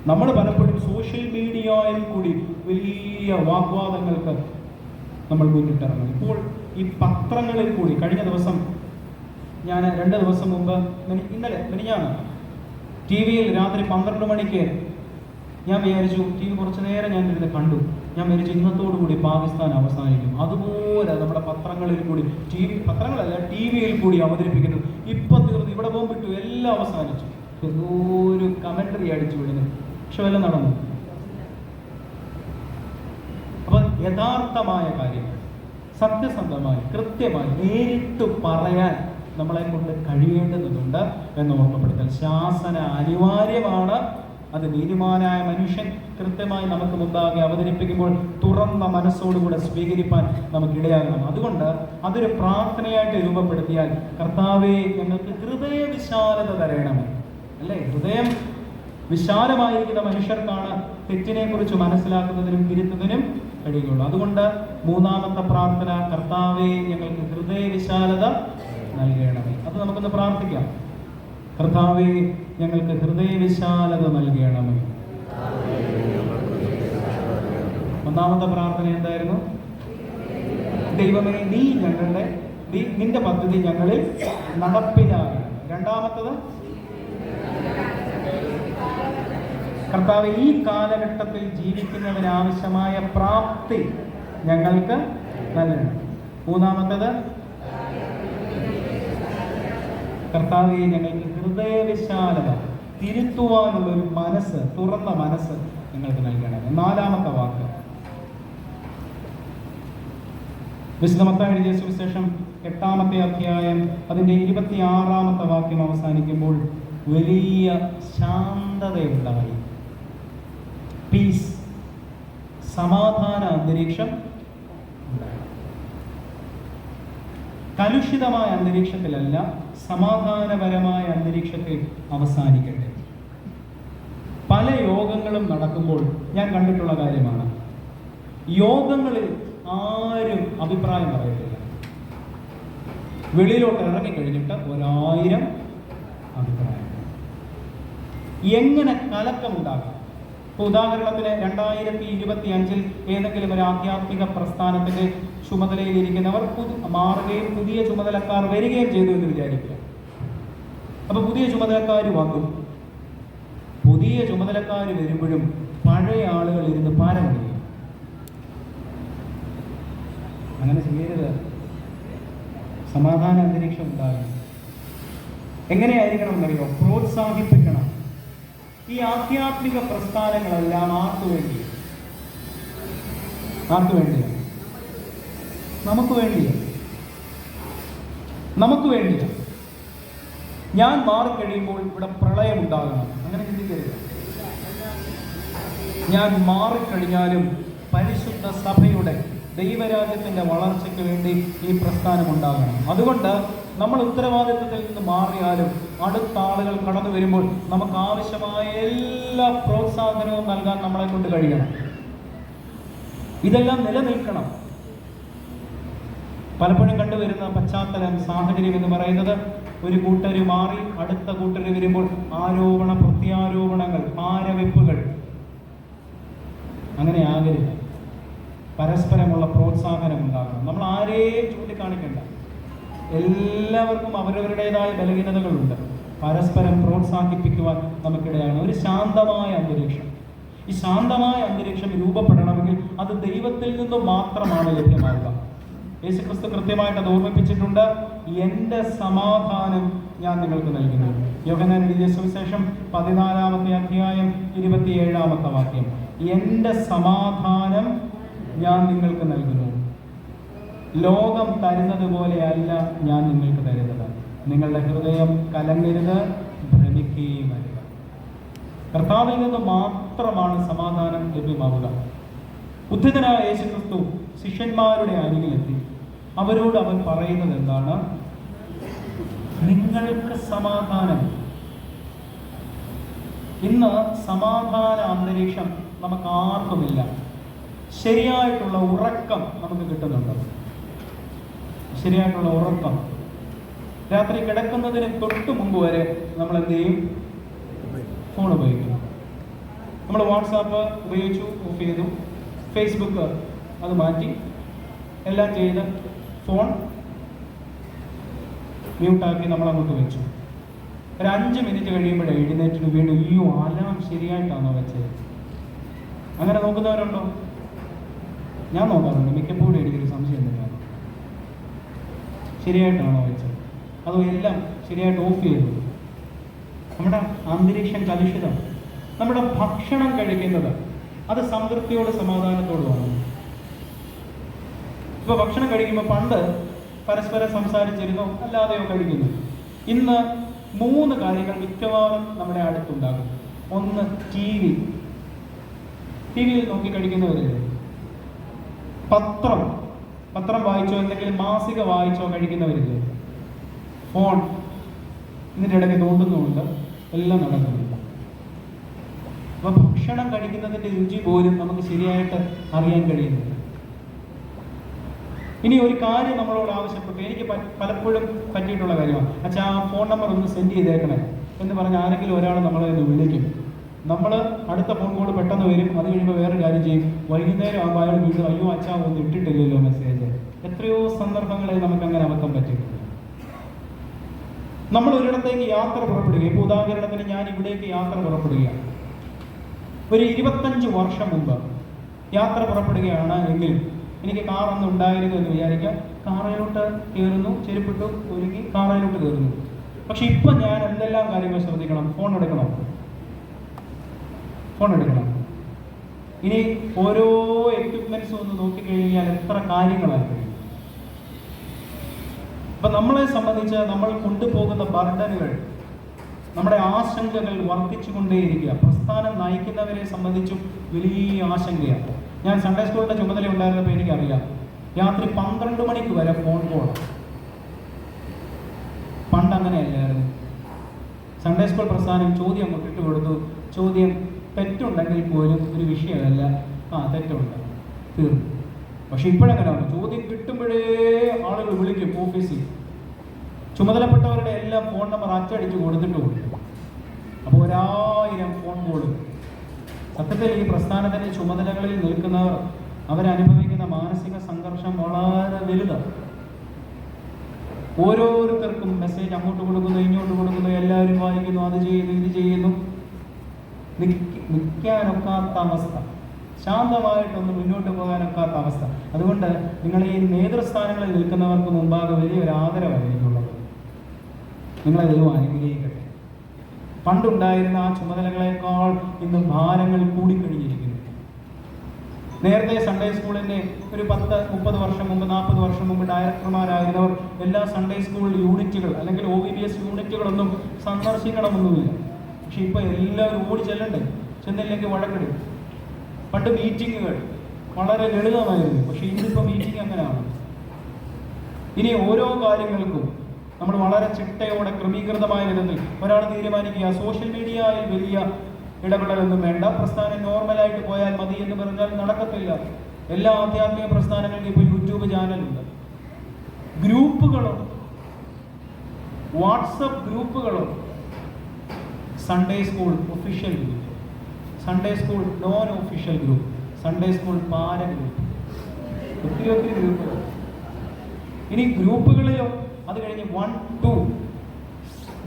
നമ്മൾ പലപ്പോഴും സോഷ്യൽ മീഡിയയിൽ കൂടി വലിയ വാഗ്വാദങ്ങൾക്ക് നമ്മൾ മുന്നിട്ടിറങ്ങും. ഇപ്പോൾ ഈ പത്രങ്ങളിൽ കൂടി, കഴിഞ്ഞ ദിവസം ഞാൻ 2 ദിവസം മുമ്പ്, ഇന്നലെ മിനിഞ്ഞാണ് TV-യിൽ രാത്രി 12 മണിക്ക് ഞാൻ വിചാരിച്ചു, TV കുറച്ച് നേരം ഞാൻ ഇരുന്ന് കണ്ടു. ഞാൻ വിചാരിച്ചു ഇന്നത്തോടുകൂടി പാകിസ്ഥാൻ അവസാനിക്കും. അതുപോലെ നമ്മുടെ പത്രങ്ങളിൽ കൂടി, പത്രങ്ങളല്ല TV-യിൽ കൂടി അവതരിപ്പിക്കുന്നു. ഇപ്പം തീർന്നു, ഇവിടെ ബോംബിട്ടു, എല്ലാം അവസാനിച്ചു. എന്തോ ഒരു കമന്ററി അടിച്ചു വിടുന്നു. പക്ഷെ വല്ലതും നടന്നു. അപ്പം യഥാർത്ഥമായ കാര്യങ്ങൾ സത്യസന്ധമായി, കൃത്യമായി, നേരിട്ട് പറയാൻ നമ്മളെ കൊണ്ട് കഴിയേണ്ടതുണ്ട് എന്ന് ഓർമ്മപ്പെടുത്തൽ. ശാസന അനിവാര്യമാണ്. അത് നീതിമാനായ മനുഷ്യൻ കൃത്യമായി നമുക്ക് മുമ്പാകെ അവതരിപ്പിക്കുമ്പോൾ തുറന്ന മനസ്സോടുകൂടെ സ്വീകരിപ്പാൻ നമുക്കിടയാകണം. അതുകൊണ്ട് അതൊരു പ്രാർത്ഥനയായിട്ട് രൂപപ്പെടുത്തിയാൽ, കർത്താവേ ഞങ്ങൾക്ക് ഹൃദയ വിശാലത തരണമേ, അല്ലേ? ഹൃദയം വിശാലമായിരിക്കുന്ന മനുഷ്യർക്കാണ് തെറ്റിനെ കുറിച്ച് മനസ്സിലാക്കുന്നതിനും തിരുത്തുന്നതിനും കഴിയുകയുള്ളൂ. അതുകൊണ്ട് 3ാമത്തെ പ്രാർത്ഥന, കർത്താവേ ഞങ്ങൾക്ക് ഹൃദയ വിശാലത നൽകണമേ. അത് നമുക്കൊന്ന് പ്രാർത്ഥിക്കാം. കർത്താവേ ഞങ്ങൾക്ക് ഹൃദയ വിശാലത നൽകണമേ. 1ാമത്തെ പ്രാർത്ഥന എന്തായിരുന്നു? ദൈവമേ നീ ഞങ്ങളുടെ, നിന്റെ പദ്ധതി ഞങ്ങളിൽ നടപ്പിലാകണം. 2ാമത്തത്, കർത്താവ് ഈ കാലഘട്ടത്തിൽ ജീവിക്കുന്നതിനാവശ്യമായ പ്രാപ്തി ഞങ്ങൾക്ക് നൽകണം. 3ാമത്തത്, കർത്താവേ ഞങ്ങൾക്ക് ഹൃദയവിശാലത, തിരുത്തുവാനുള്ള ഒരു മനസ്സ്, തുറന്ന മനസ്സ് ഞങ്ങൾക്ക് നൽകണം. 4ാമത്തെ വാക്ക്, വിശുദ്ധ മത്തായി എഴുതിയ സുവിശേഷം 8ാമത്തെ അധ്യായം അതിൻ്റെ 26ാമത്തെ വാക്യം അവസാനിക്കുമ്പോൾ വലിയ ശാന്തതയുണ്ടായി. പീസ്, സമാധാന അന്തരീക്ഷം ഉണ്ടായി. കലുഷിതമായ അന്തരീക്ഷത്തിലല്ല, സമാധാനപരമായ അന്തരീക്ഷത്തിൽ അവസാനിക്കട്ടെ. പല യോഗങ്ങളും നടക്കുമ്പോൾ ഞാൻ കണ്ടിട്ടുള്ള കാര്യമാണ്, യോഗങ്ങളിൽ ആരും അഭിപ്രായം പറയത്തില്ല. വെളിയിലോട്ട് ഇറങ്ങിക്കഴിഞ്ഞിട്ട് 1000 അഭിപ്രായം. എങ്ങനെ കലക്കമുണ്ടാകാം? ഉദാഹരണത്തിന് 2025 ഏതെങ്കിലും ഒരു ആധ്യാത്മിക പ്രസ്ഥാനത്തിന്റെ ചുമതലയിലിരിക്കുന്നവർ മാറുകയും പുതിയ ചുമതലക്കാർ വരികയും ചെയ്തു എന്ന് വിചാരിക്കുക. അപ്പൊ പുതിയ ചുമതലക്കാർ വന്നു. പുതിയ ചുമതലക്കാർ വരുമ്പോഴും പഴയ ആളുകൾ ഇരുന്ന് പാരമണിയും. അങ്ങനെ ചെയ്യരുത്. സമാധാന അന്തരീക്ഷം ഉണ്ടാകണം. എങ്ങനെയായിരിക്കണം എന്നറിയോ? പ്രോത്സാഹിപ്പിക്കണം. ഈ ആധ്യാത്മിക പ്രസ്ഥാനങ്ങളെല്ലാം ആർക്ക് വേണ്ടിയാണ്? ആർക്ക് വേണ്ടിയാണ്? നമുക്ക് വേണ്ടിയാണ്. നമുക്ക് വേണ്ടിയാണ്. ഞാൻ മാറിക്കഴിയുമ്പോൾ ഇവിടെ പ്രളയമുണ്ടാകണം, അങ്ങനെ ചിന്തിക്കരുത്. ഞാൻ മാറിക്കഴിഞ്ഞാലും പരിശുദ്ധ സഭയുടെ ദൈവരാജ്യത്തിൻ്റെ വളർച്ചയ്ക്ക് വേണ്ടി ഈ പ്രസ്ഥാനം ഉണ്ടാകണം. അതുകൊണ്ട് നമ്മൾ ഉത്തരവാദിത്വത്തിൽ നിന്ന് മാറിയാലും അടുത്ത ആളുകൾ കടന്നു വരുമ്പോൾ നമുക്ക് ആവശ്യമായ എല്ലാ പ്രോത്സാഹനവും നൽകാൻ നമ്മളെ കൊണ്ട് കഴിയണം. ഇതെല്ലാം നിലനിൽക്കണം. പലപ്പോഴും കണ്ടുവരുന്ന പശ്ചാത്തലം, സാഹചര്യം എന്ന് പറയുന്നത്, ഒരു കൂട്ടര് മാറി അടുത്ത കൂട്ടര് വരുമ്പോൾ ആരോപണ പ്രത്യാരോപണങ്ങൾ, പാരവെപ്പുകൾ. അങ്ങനെ ആകരുത്. പരസ്പരമുള്ള പ്രോത്സാഹനം ഉണ്ടാകണം. നമ്മൾ ആരെയും ചൂണ്ടിക്കാണിക്കണ്ട. എല്ലാവർക്കും അവരവരുടേതായ ബലഹീനതകളുണ്ട്. പരസ്പരം പ്രോത്സാഹിപ്പിക്കുവാൻ നമുക്കിടയാണ്. ഒരു ശാന്തമായ അന്തരീക്ഷം. ഈ ശാന്തമായ അന്തരീക്ഷം രൂപപ്പെടണമെങ്കിൽ അത് ദൈവത്തിൽ നിന്നും മാത്രമാണ് ലഭ്യമാവുക. യേശുക്രിസ്തു കൃത്യമായിട്ട് അത് ഓർമ്മിപ്പിച്ചിട്ടുണ്ട്. എൻ്റെ സമാധാനം ഞാൻ നിങ്ങൾക്ക് നൽകുന്നു. യോഹന്നാൻ എഴുതിയ സുവിശേഷം 14-ാമത്തെ അധ്യായം 27-ാമത്തെ വാക്യം. എൻ്റെ സമാധാനം ഞാൻ നിങ്ങൾക്ക് നൽകുന്നു. ലോകം തരുന്നത് പോലെയല്ല ഞാൻ നിങ്ങൾക്ക് തരുന്നത്. നിങ്ങളുടെ ഹൃദയം കലങ്ങരുത്, ഭ്രമിക്കുകയും അരുത്. കർത്താവിൽ നിന്ന് മാത്രമാണ് സമാധാനം ലഭ്യമാവുക. ഉദ്ധിതനായ യേശുക്രിസ്തു ശിഷ്യന്മാരുടെ അരികിലെത്തി. അവരോട് അവൻ പറയുന്നത് എന്താണ്? നിങ്ങൾക്ക് സമാധാനം. ഇന്ന് സമാധാന അന്തരീക്ഷം നമുക്ക് ആർക്കുമില്ല. ശരിയായിട്ടുള്ള ഉറക്കം നമുക്ക് കിട്ടുന്നുണ്ട്. ശരിയായിട്ടുള്ള ഉറക്കം. രാത്രി കിടക്കുന്നതിന് തൊട്ട് മുമ്പ് വരെ നമ്മൾ എന്ത് ചെയ്യും? ഫോൺ ഉപയോഗിക്കുന്നു. നമ്മൾ വാട്സാപ്പ് ഉപയോഗിച്ചു, ഓഫ് ചെയ്തു. ഫേസ്ബുക്ക് അത് മാറ്റി, എല്ലാം ചെയ്ത് ഫോൺ മ്യൂട്ടാക്കി നമ്മളങ്ങോട്ട് വെച്ചു. ഒരു 5 മിനിറ്റ് കഴിയുമ്പോഴേ എഴുന്നേറ്റിന് വീണ്ടും അയ്യോ അലാം ശരിയായിട്ടാണോ വെച്ചത്? അങ്ങനെ നോക്കുന്നവരുണ്ടോ? ഞാൻ നോക്കാറുണ്ട്. മിക്കപ്പോഴും എനിക്കൊരു സംശയം തന്നെയാണ്, ശരിയായിട്ടാണോ വെച്ചത്, അതോ എല്ലാം ശരിയായിട്ട് ഓഫ് ചെയ്തു? നമ്മുടെ അന്തരീക്ഷം കലുഷിതം. നമ്മുടെ ഭക്ഷണം കഴിക്കുന്നത് അത് സംതൃപ്തിയോട് സമാധാനത്തോടുമാണ്. ഇപ്പോൾ ഭക്ഷണം കഴിക്കുമ്പോൾ പണ്ട് പരസ്പരം സംസാരിച്ചിരുന്നോ അല്ലാതെയോ കഴിക്കുന്നു. ഇന്ന് 3 കാര്യങ്ങൾ മിക്കവാറും നമ്മുടെ അടുത്തുണ്ടാകും. ഒന്ന്, ടി വിയിൽ നോക്കി കഴിക്കുന്നവരില്ലേ? പത്രം വായിച്ചോ എന്തെങ്കിലും മാസിക വായിച്ചോ കഴിക്കുന്നവരില്ലേ? ഫോൺ ഇതിൻ്റെ ഇടയ്ക്ക് തോണ്ടുന്നുമുണ്ട്, എല്ലാം നടക്കുന്നുണ്ട്. അപ്പോൾ ഭക്ഷണം കഴിക്കുന്നതിൻ്റെ രുചി പോലും നമുക്ക് ശരിയായിട്ട് അറിയാൻ കഴിയുന്നില്ല. ഇനി ഒരു കാര്യം നമ്മളോട് ആവശ്യപ്പെട്ടു, എനിക്ക് പലപ്പോഴും പറ്റിയിട്ടുള്ള കാര്യമാണ്, അച്ഛാ ആ ഫോൺ നമ്പർ ഒന്ന് സെൻഡ് ചെയ്തേക്കണേ എന്ന് പറഞ്ഞ് ആരെങ്കിലും ഒരാൾ നമ്മളെ ഒന്ന് വിളിക്കും. നമ്മൾ അടുത്ത ഫോൺ കോൾ പെട്ടെന്ന് വരും. അത് കഴിയുമ്പോൾ വേറെ കാര്യം ചെയ്യും. വൈകുന്നേരം ആകുമ്പോൾ അയാൾ വീണ്ടും അയ്യോ അച്ഛാ ഒന്നും ഇട്ടിട്ടില്ലല്ലോ മെസ്സേജ്. എത്രയോ സന്ദർഭങ്ങളിൽ നമുക്ക് അങ്ങനെ അബദ്ധം പറ്റിയിട്ടുണ്ട്. നമ്മൾ ഒരിടത്തേക്ക് യാത്ര പുറപ്പെടുക. ഇപ്പോൾ ഉദാഹരണത്തിന് ഞാൻ ഇവിടേക്ക് യാത്ര പുറപ്പെടുകയാണ്. ഒരു 25 വർഷം മുമ്പ് യാത്ര പുറപ്പെടുകയാണ് എങ്കിൽ എനിക്ക് കാറൊന്നും ഉണ്ടായിരുന്നു എന്ന് വിചാരിക്കാം. കാറയിലോട്ട് കയറുന്നു, ചെരുപ്പിട്ടു, ഒരുങ്ങി കാറയിലോട്ട് കയറുന്നു. പക്ഷെ ഇപ്പം ഞാൻ എന്തെല്ലാം കാര്യങ്ങൾ ശ്രദ്ധിക്കണം? ഫോൺ എടുക്കണം. ഇനി ഓരോ എക്യുപ്മെന്റ്സും ഒന്ന് നോക്കിക്കഴിഞ്ഞാൽ എത്ര കാര്യങ്ങളായി കഴിയും. അപ്പം നമ്മളെ സംബന്ധിച്ച് നമ്മൾ കൊണ്ടുപോകുന്ന ബർഡനുകൾ, നമ്മുടെ ആശങ്കകൾ വർദ്ധിച്ചുകൊണ്ടേയിരിക്കുക. പ്രസ്ഥാനം നയിക്കുന്നവരെ സംബന്ധിച്ചും വലിയ ആശങ്കയാണ്. ഞാൻ സൺഡേ സ്കൂളിൻ്റെ ചുമതല ഉണ്ടായിരുന്നപ്പോൾ എനിക്കറിയാം, രാത്രി 12 മണിക്ക് വരെ ഫോൺ കോൾ. പണ്ട് അങ്ങനെയല്ലായിരുന്നു. സൺഡേ സ്കൂൾ പ്രസ്ഥാനം ചോദ്യം അങ്ങോട്ട് ഇട്ട് കൊടുത്തു. ചോദ്യം തെറ്റുണ്ടെങ്കിൽ പോലും ഒരു വിഷയമല്ല, തെറ്റുണ്ട്, തീർന്നു. പക്ഷെ ഇപ്പോഴെങ്ങനെയാണ്? ചോദ്യം കിട്ടുമ്പോഴേ ആളുകൾ വിളിക്കും ഓഫീസിൽ. ചുമതലപ്പെട്ടവരുടെ എല്ലാം ഫോൺ നമ്പർ അച്ചടിച്ച് കൊടുത്തിട്ടുമുണ്ട്. അപ്പോൾ 1000 ഫോൺ കോൾ. സത്യത്തിൽ ഈ പ്രസ്ഥാനത്തിൻ്റെ ചുമതലകളിൽ നിൽക്കുന്നവർ അവരനുഭവിക്കുന്ന മാനസിക സംഘർഷം വളരെ വലുതാണ്. ഓരോരുത്തർക്കും മെസ്സേജ് അങ്ങോട്ട് കൊടുക്കുന്നു, ഇങ്ങോട്ട് കൊടുക്കുന്നു, എല്ലാവരും വായിക്കുന്നു, അത് ചെയ്യുന്നു, ഇത് ചെയ്യുന്നു. നിൽക്കാനൊക്കാത്ത അവസ്ഥ, ശാന്തമായിട്ടൊന്ന് മുന്നോട്ട് പോകാനൊക്കാത്ത അവസ്ഥ. അതുകൊണ്ട് നിങ്ങൾ ഈ നേതൃസ്ഥാനങ്ങളിൽ നിൽക്കുന്നവർക്ക് മുമ്പാകെ വലിയൊരു ആദരവായിരിക്കുള്ളത്. നിങ്ങളെ ദൈവം അനുഗ്രഹിക്കട്ടെ. പണ്ടുണ്ടായിരുന്ന ആ ചുമതലകളെക്കാൾ ഇന്ന് ഭാരങ്ങൾ കൂടിക്കഴിഞ്ഞിരിക്കുന്നു. നേരത്തെ സൺഡേ സ്കൂളിൻ്റെ ഒരു 10-30 വർഷം മുമ്പ് 40 വർഷം മുമ്പ് ഡയറക്ടർമാരായിരുന്നവർ എല്ലാ സൺഡേ സ്കൂൾ യൂണിറ്റുകൾ അല്ലെങ്കിൽ OVBS യൂണിറ്റുകളൊന്നും സന്ദർശിക്കണമെന്നുമില്ല. പക്ഷെ ഇപ്പോൾ എല്ലാവരും ഓടി ചെല്ലണ്ടേ, ചെന്നില്ലെങ്കിൽ വഴക്കിടും. പണ്ട് മീറ്റിങ്ങുകൾ വളരെ ലളിതമായിരുന്നു, പക്ഷെ ഇന്നിപ്പോൾ മീറ്റിംഗ് അങ്ങനെയാണ്. ഇനി ഓരോ കാര്യങ്ങൾക്കും നമ്മൾ വളരെ ചിട്ടയോടെ ക്രമീകൃതമായ വിധത്തിൽ ഒരാൾ തീരുമാനിക്കുക സോഷ്യൽ മീഡിയയിൽ വലിയ ഇടപെടലൊന്നും വേണ്ട, പ്രസ്ഥാനം നോർമലായിട്ട് പോയാൽ മതി എന്ന് പറഞ്ഞാൽ നടക്കത്തില്ല. എല്ലാ ആധ്യാത്മിക പ്രസ്ഥാനങ്ങൾക്കും ഇപ്പോൾ യൂട്യൂബ് ചാനലുണ്ട്, ഗ്രൂപ്പുകളുണ്ട്, വാട്സപ്പ് ഗ്രൂപ്പുകളുണ്ട്. Sunday school official group, Sunday school non official group, Sunday school പാര ഗ്രൂപ്പ്, ഒത്തിരി ഗ്രൂപ്പുകൾ. ഇനി ഗ്രൂപ്പുകളിലോ അത് കഴിഞ്ഞ് 1, 2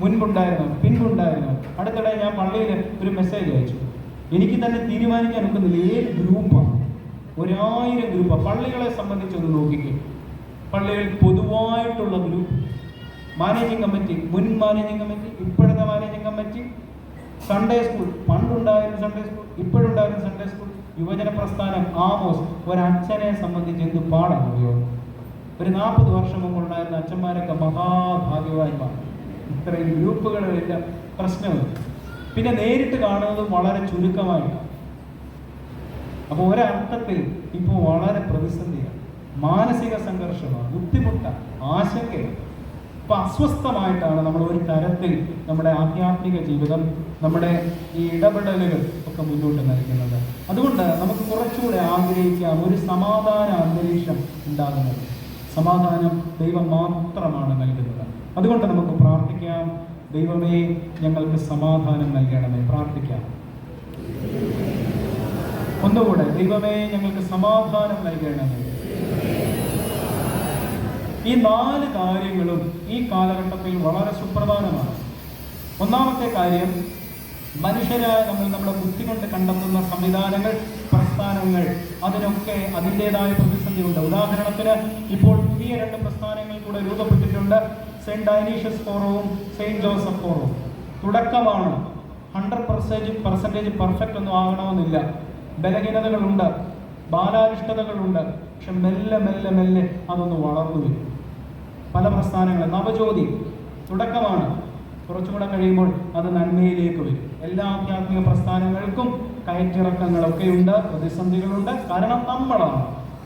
മുൻപുണ്ടായിരുന്നു, പിൻപുണ്ടായിരുന്നു. അടുത്തിടെ ഞാൻ പള്ളിയിൽ ഒരു മെസ്സേജ് അയച്ചു. എനിക്ക് തന്നെ തീരുമാനിക്കാൻ ഒക്കുന്നില്ല ഏത് ഗ്രൂപ്പാണ്. 1000 ഗ്രൂപ്പാണ്. പള്ളികളെ സംബന്ധിച്ചൊന്ന് നോക്കിക്കേ. പള്ളികളിൽ പൊതുവായിട്ടുള്ള ഗ്രൂപ്പ്, മാനേജിങ് കമ്മിറ്റി, മുൻ മാനേജിങ് കമ്മിറ്റി, ഇപ്പോഴത്തെ മാനേജിങ് കമ്മിറ്റി, സൺഡേ സ്കൂൾ, പണ്ടുണ്ടായിരുന്ന സൺഡേ സ്കൂൾ, ഇപ്പോഴുണ്ടായിരുന്ന സൺഡേ സ്കൂൾ, യുവജന പ്രസ്ഥാനം, ആമോസ്. ഒരച്ഛനെ സംബന്ധിച്ച് എന്ത് പാടാണോ. ഒരു 40 വർഷം മുമ്പുണ്ടായിരുന്ന അച്ഛന്മാരൊക്കെ മഹാഭാഗ്യവാന്മാർ. ഇത്രയും ഗ്രൂപ്പുകളില്ല, പ്രശ്നമില്ല. പിന്നെ നേരിട്ട് കാണുന്നത് വളരെ ചുരുക്കമായിട്ടാണ്. അപ്പോൾ ഒരർത്ഥത്തിൽ ഇപ്പോൾ വളരെ പ്രതിസന്ധിയാണ്, മാനസിക സംഘർഷമാണ്, ബുദ്ധിമുട്ടാണ്, ആശങ്കയാണ്. ഇപ്പം അസ്വസ്ഥമായിട്ടാണ് നമ്മൾ ഒരു തരത്തിൽ നമ്മുടെ ആധ്യാത്മിക ജീവിതം, നമ്മുടെ ഈ ഇടപെടലുകൾ ഒക്കെ മുന്നോട്ട് നയിക്കുന്നത്. അതുകൊണ്ട് നമുക്ക് കുറച്ചുകൂടെ ആഗ്രഹിക്കാം ഒരു സമാധാന അന്തരീക്ഷം ഉണ്ടാകുന്നത്. സമാധാനം ദൈവം മാത്രമാണ് നൽകുന്നത്. അതുകൊണ്ട് നമുക്ക് പ്രാർത്ഥിക്കാം, ദൈവമേ ഞങ്ങൾക്ക് സമാധാനം നൽകണമേ. പ്രാർത്ഥിക്കാം ഒന്നുകൂടെ, ദൈവമേ ഞങ്ങൾക്ക് സമാധാനം നൽകണമേ. ഈ 4 കാര്യങ്ങളും ഈ കാലഘട്ടത്തിൽ വളരെ സുപ്രധാനമാണ്. ഒന്നാമത്തെ കാര്യം, മനുഷ്യരായ നമ്മൾ നമ്മുടെ ബുദ്ധി കൊണ്ട് കണ്ടെത്തുന്ന സംവിധാനങ്ങൾ, പ്രസ്ഥാനങ്ങൾ, അതിനൊക്കെ അതിൻ്റെതായ പ്രതിസന്ധിയുണ്ട്. ഉദാഹരണത്തിന് ഇപ്പോൾ പുതിയ 2 പ്രസ്ഥാനങ്ങൾ കൂടെ രൂപപ്പെട്ടിട്ടുണ്ട്, സെയിൻറ്റ് ഡൈനീഷ്യസ് ഫോറവും സെയിൻറ്റ് ജോസഫ് ഫോറവും. തുടക്കമാണ്, 100% പെർഫെക്റ്റ് ഒന്നും ആകണമെന്നില്ല. ബലഹീനതകളുണ്ട്, ബാലാരിഷ്ടതകളുണ്ട്. പക്ഷെ മെല്ലെ മെല്ലെ മെല്ലെ അതൊന്ന് വളർന്നു വരും. പല പ്രസ്ഥാനങ്ങൾ, നവജ്യോതി തുടക്കമാണ്, കുറച്ചുകൂടെ കഴിയുമ്പോൾ അത് നന്മയിലേക്ക് വരും. എല്ലാ ആധ്യാത്മിക പ്രസ്ഥാനങ്ങൾക്കും കയറ്റിറക്കങ്ങളൊക്കെയുണ്ട്, പ്രതിസന്ധികളുണ്ട്. കാരണം നമ്മളാണ്,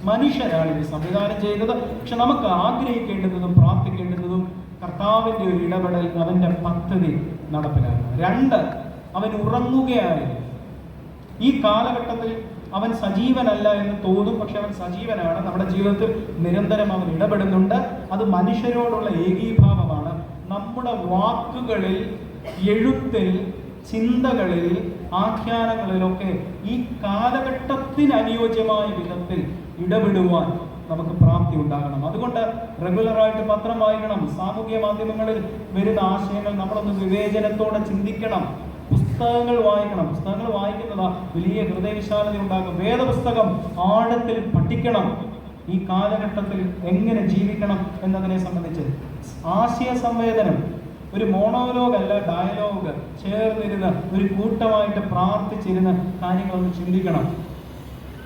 മനുഷ്യരാണ് ഇത് സംവിധാനം ചെയ്യുന്നത്. പക്ഷെ നമുക്ക് ആഗ്രഹിക്കേണ്ടതും പ്രാർത്ഥിക്കേണ്ടതും കർത്താവിൻ്റെ ഒരു ഇടപെടൽ, അവൻ്റെ പദ്ധതി നടപ്പിലാക്കണം. 2, അവൻ ഉറങ്ങുകയായിരുന്നു. ഈ കാലഘട്ടത്തിൽ അവൻ സജീവനല്ല എന്ന് തോന്നും, പക്ഷെ അവൻ സജീവനാണ്. നമ്മുടെ ജീവിതത്തിൽ നിരന്തരം അവൻ ഇടപെടുന്നുണ്ട്. അത് മനുഷ്യരോടുള്ള ഏകീഭാവമാണ്. നമ്മുടെ വാക്കുകളിൽ, എഴുത്തിൽ, ചിന്തകളിൽ, ആഖ്യാനങ്ങളിലൊക്കെ ഈ കാലഘട്ടത്തിന് അനുയോജ്യമായ വിധത്തിൽ ഇടപെടുവാൻ നമുക്ക് പ്രാപ്തി ഉണ്ടാകണം. അതുകൊണ്ട് റെഗുലറായിട്ട് പത്രം വായിക്കണം, സാമൂഹ്യ മാധ്യമങ്ങളിൽ വരുന്ന ആശയങ്ങൾ നമ്മളൊന്ന് വിവേചനത്തോടെ ചിന്തിക്കണം, പുസ്തകങ്ങൾ വായിക്കണം. പുസ്തകങ്ങൾ വായിക്കുന്നതാ വലിയ ഹൃദയവിശാലത ഉണ്ടാകും. വേദപുസ്തകം ആഴത്തിൽ പഠിക്കണം. ഈ കാലഘട്ടത്തിൽ എങ്ങനെ ജീവിക്കണം എന്നതിനെ സംബന്ധിച്ച് ആശയ സംവേദനം, ഒരു മോണോലോഗ് അല്ല, ഡയലോഗ്, ചേർന്നിരുന്ന് ഒരു കൂട്ടമായിട്ട് പ്രാർത്ഥിച്ചിരുന്ന് കാര്യങ്ങളൊന്ന് ചിന്തിക്കണം.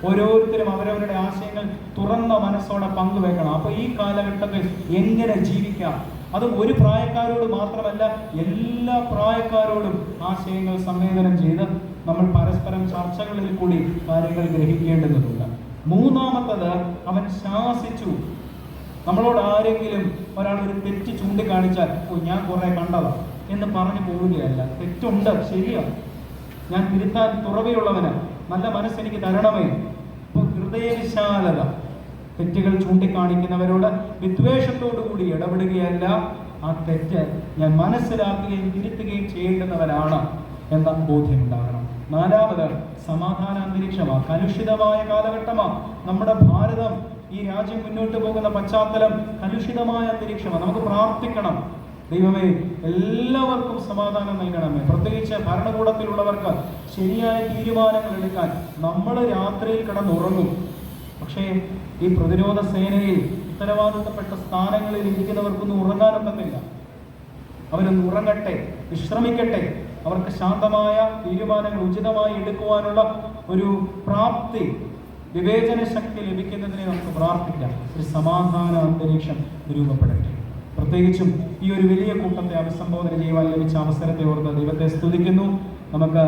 ഓരോരുത്തരും അവരവരുടെ ആശയങ്ങൾ തുറന്ന മനസ്സോടെ പങ്കുവെക്കണം. അപ്പോൾ ഈ കാലഘട്ടത്തിൽ എങ്ങനെ ജീവിക്കാം, അതും ഒരു പ്രായക്കാരോട് മാത്രമല്ല, എല്ലാ പ്രായക്കാരോടും ആശയങ്ങൾ സംവേദനം ചെയ്ത് നമ്മൾ പരസ്പരം ചർച്ചകളിൽ കൂടി കാര്യങ്ങൾ ഗ്രഹിക്കേണ്ടതുണ്ട്. മൂന്നാമത്തത്, അവൻ ശാസിച്ചു. നമ്മളോട് ആരെങ്കിലും ഒരാൾ ഒരു തെറ്റ് ചൂണ്ടിക്കാണിച്ചാൽ, ഞാൻ കുറെ കണ്ടതാ എന്ന് പറഞ്ഞു പോവുകയല്ല. തെറ്റുണ്ട്, ശരിയാണ്, ഞാൻ തിരുത്താൻ തുറവിയുള്ളവന്, നല്ല മനസ്സെനിക്ക് തരണമേ. ഇപ്പോൾ ഹൃദയവിശാലത, തെറ്റുകൾ ചൂണ്ടിക്കാണിക്കുന്നവരോട് വിദ്വേഷത്തോടു കൂടി ഇടപെടുകയല്ല, ആ തെറ്റ് ഞാൻ മനസ്സിലാക്കുകയും തിരുത്തുകയും ചെയ്യേണ്ടുന്നവരാണ് എന്ന ബോധ്യമുണ്ടാകണം. 4, സമാധാന അന്തരീക്ഷമാണ്. കലുഷിതമായ കാലഘട്ടമാണ് നമ്മുടെ ഭാരതം. ഈ രാജ്യം മുന്നോട്ട് പോകുന്ന പശ്ചാത്തലം കലുഷിതമായ അന്തരീക്ഷമാണ്. നമുക്ക് പ്രാർത്ഥിക്കണം, ദൈവമേ എല്ലാവർക്കും സമാധാനം നൽകണമേ. പ്രത്യേകിച്ച് ഭരണകൂടത്തിലുള്ളവർക്ക് ശരിയായ തീരുമാനങ്ങൾ എടുക്കാൻ. നമ്മൾ രാത്രിയിൽ കിടന്നുറങ്ങും, പക്ഷേ ഈ പ്രതിരോധ സേനയിൽ ഉത്തരവാദിത്തപ്പെട്ട സ്ഥാനങ്ങളിൽ ഇരിക്കുന്നവർക്കൊന്നും ഉറങ്ങാനൊക്കത്തില്ല. അവരൊന്ന് ഉറങ്ങട്ടെ, വിശ്രമിക്കട്ടെ. അവർക്ക് ശാന്തമായ തീരുമാനങ്ങൾ ഉചിതമായി എടുക്കുവാനുള്ള ഒരു പ്രാപ്തി, വിവേചന ശക്തി ലഭിക്കുന്നതിനെ നമുക്ക് പ്രാർത്ഥിക്കാം. ഒരു സമാധാന അന്തരീക്ഷം രൂപപ്പെടട്ടെ. പ്രത്യേകിച്ചും ഈ ഒരു വലിയ കൂട്ടത്തെ അഭിസംബോധന ചെയ്യുവാൻ ലഭിച്ച അവസരത്തെ ഓർത്ത് ദൈവത്തെ സ്തുതിക്കുന്നു. നമുക്ക്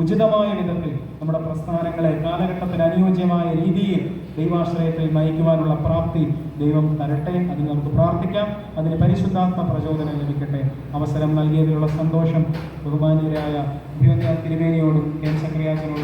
ഉചിതമായ വിധത്തിൽ നമ്മുടെ പ്രസ്ഥാനങ്ങളെ കാലഘട്ടത്തിന് അനുയോജ്യമായ രീതിയിൽ ദൈവാശ്രയത്തിൽ നയിക്കുവാനുള്ള പ്രാപ്തി ദൈവം തരട്ടെ. അതിന് നമുക്ക് പ്രാർത്ഥിക്കാം. അതിന് പരിശുദ്ധാത്മ പ്രചോദനം ലഭിക്കട്ടെ. അവസരം നൽകിയതിലുള്ള സന്തോഷം ബഹുമാന്യരായ തിരുമേനിയോടും കെ. ചക്രയാച്ചനോടും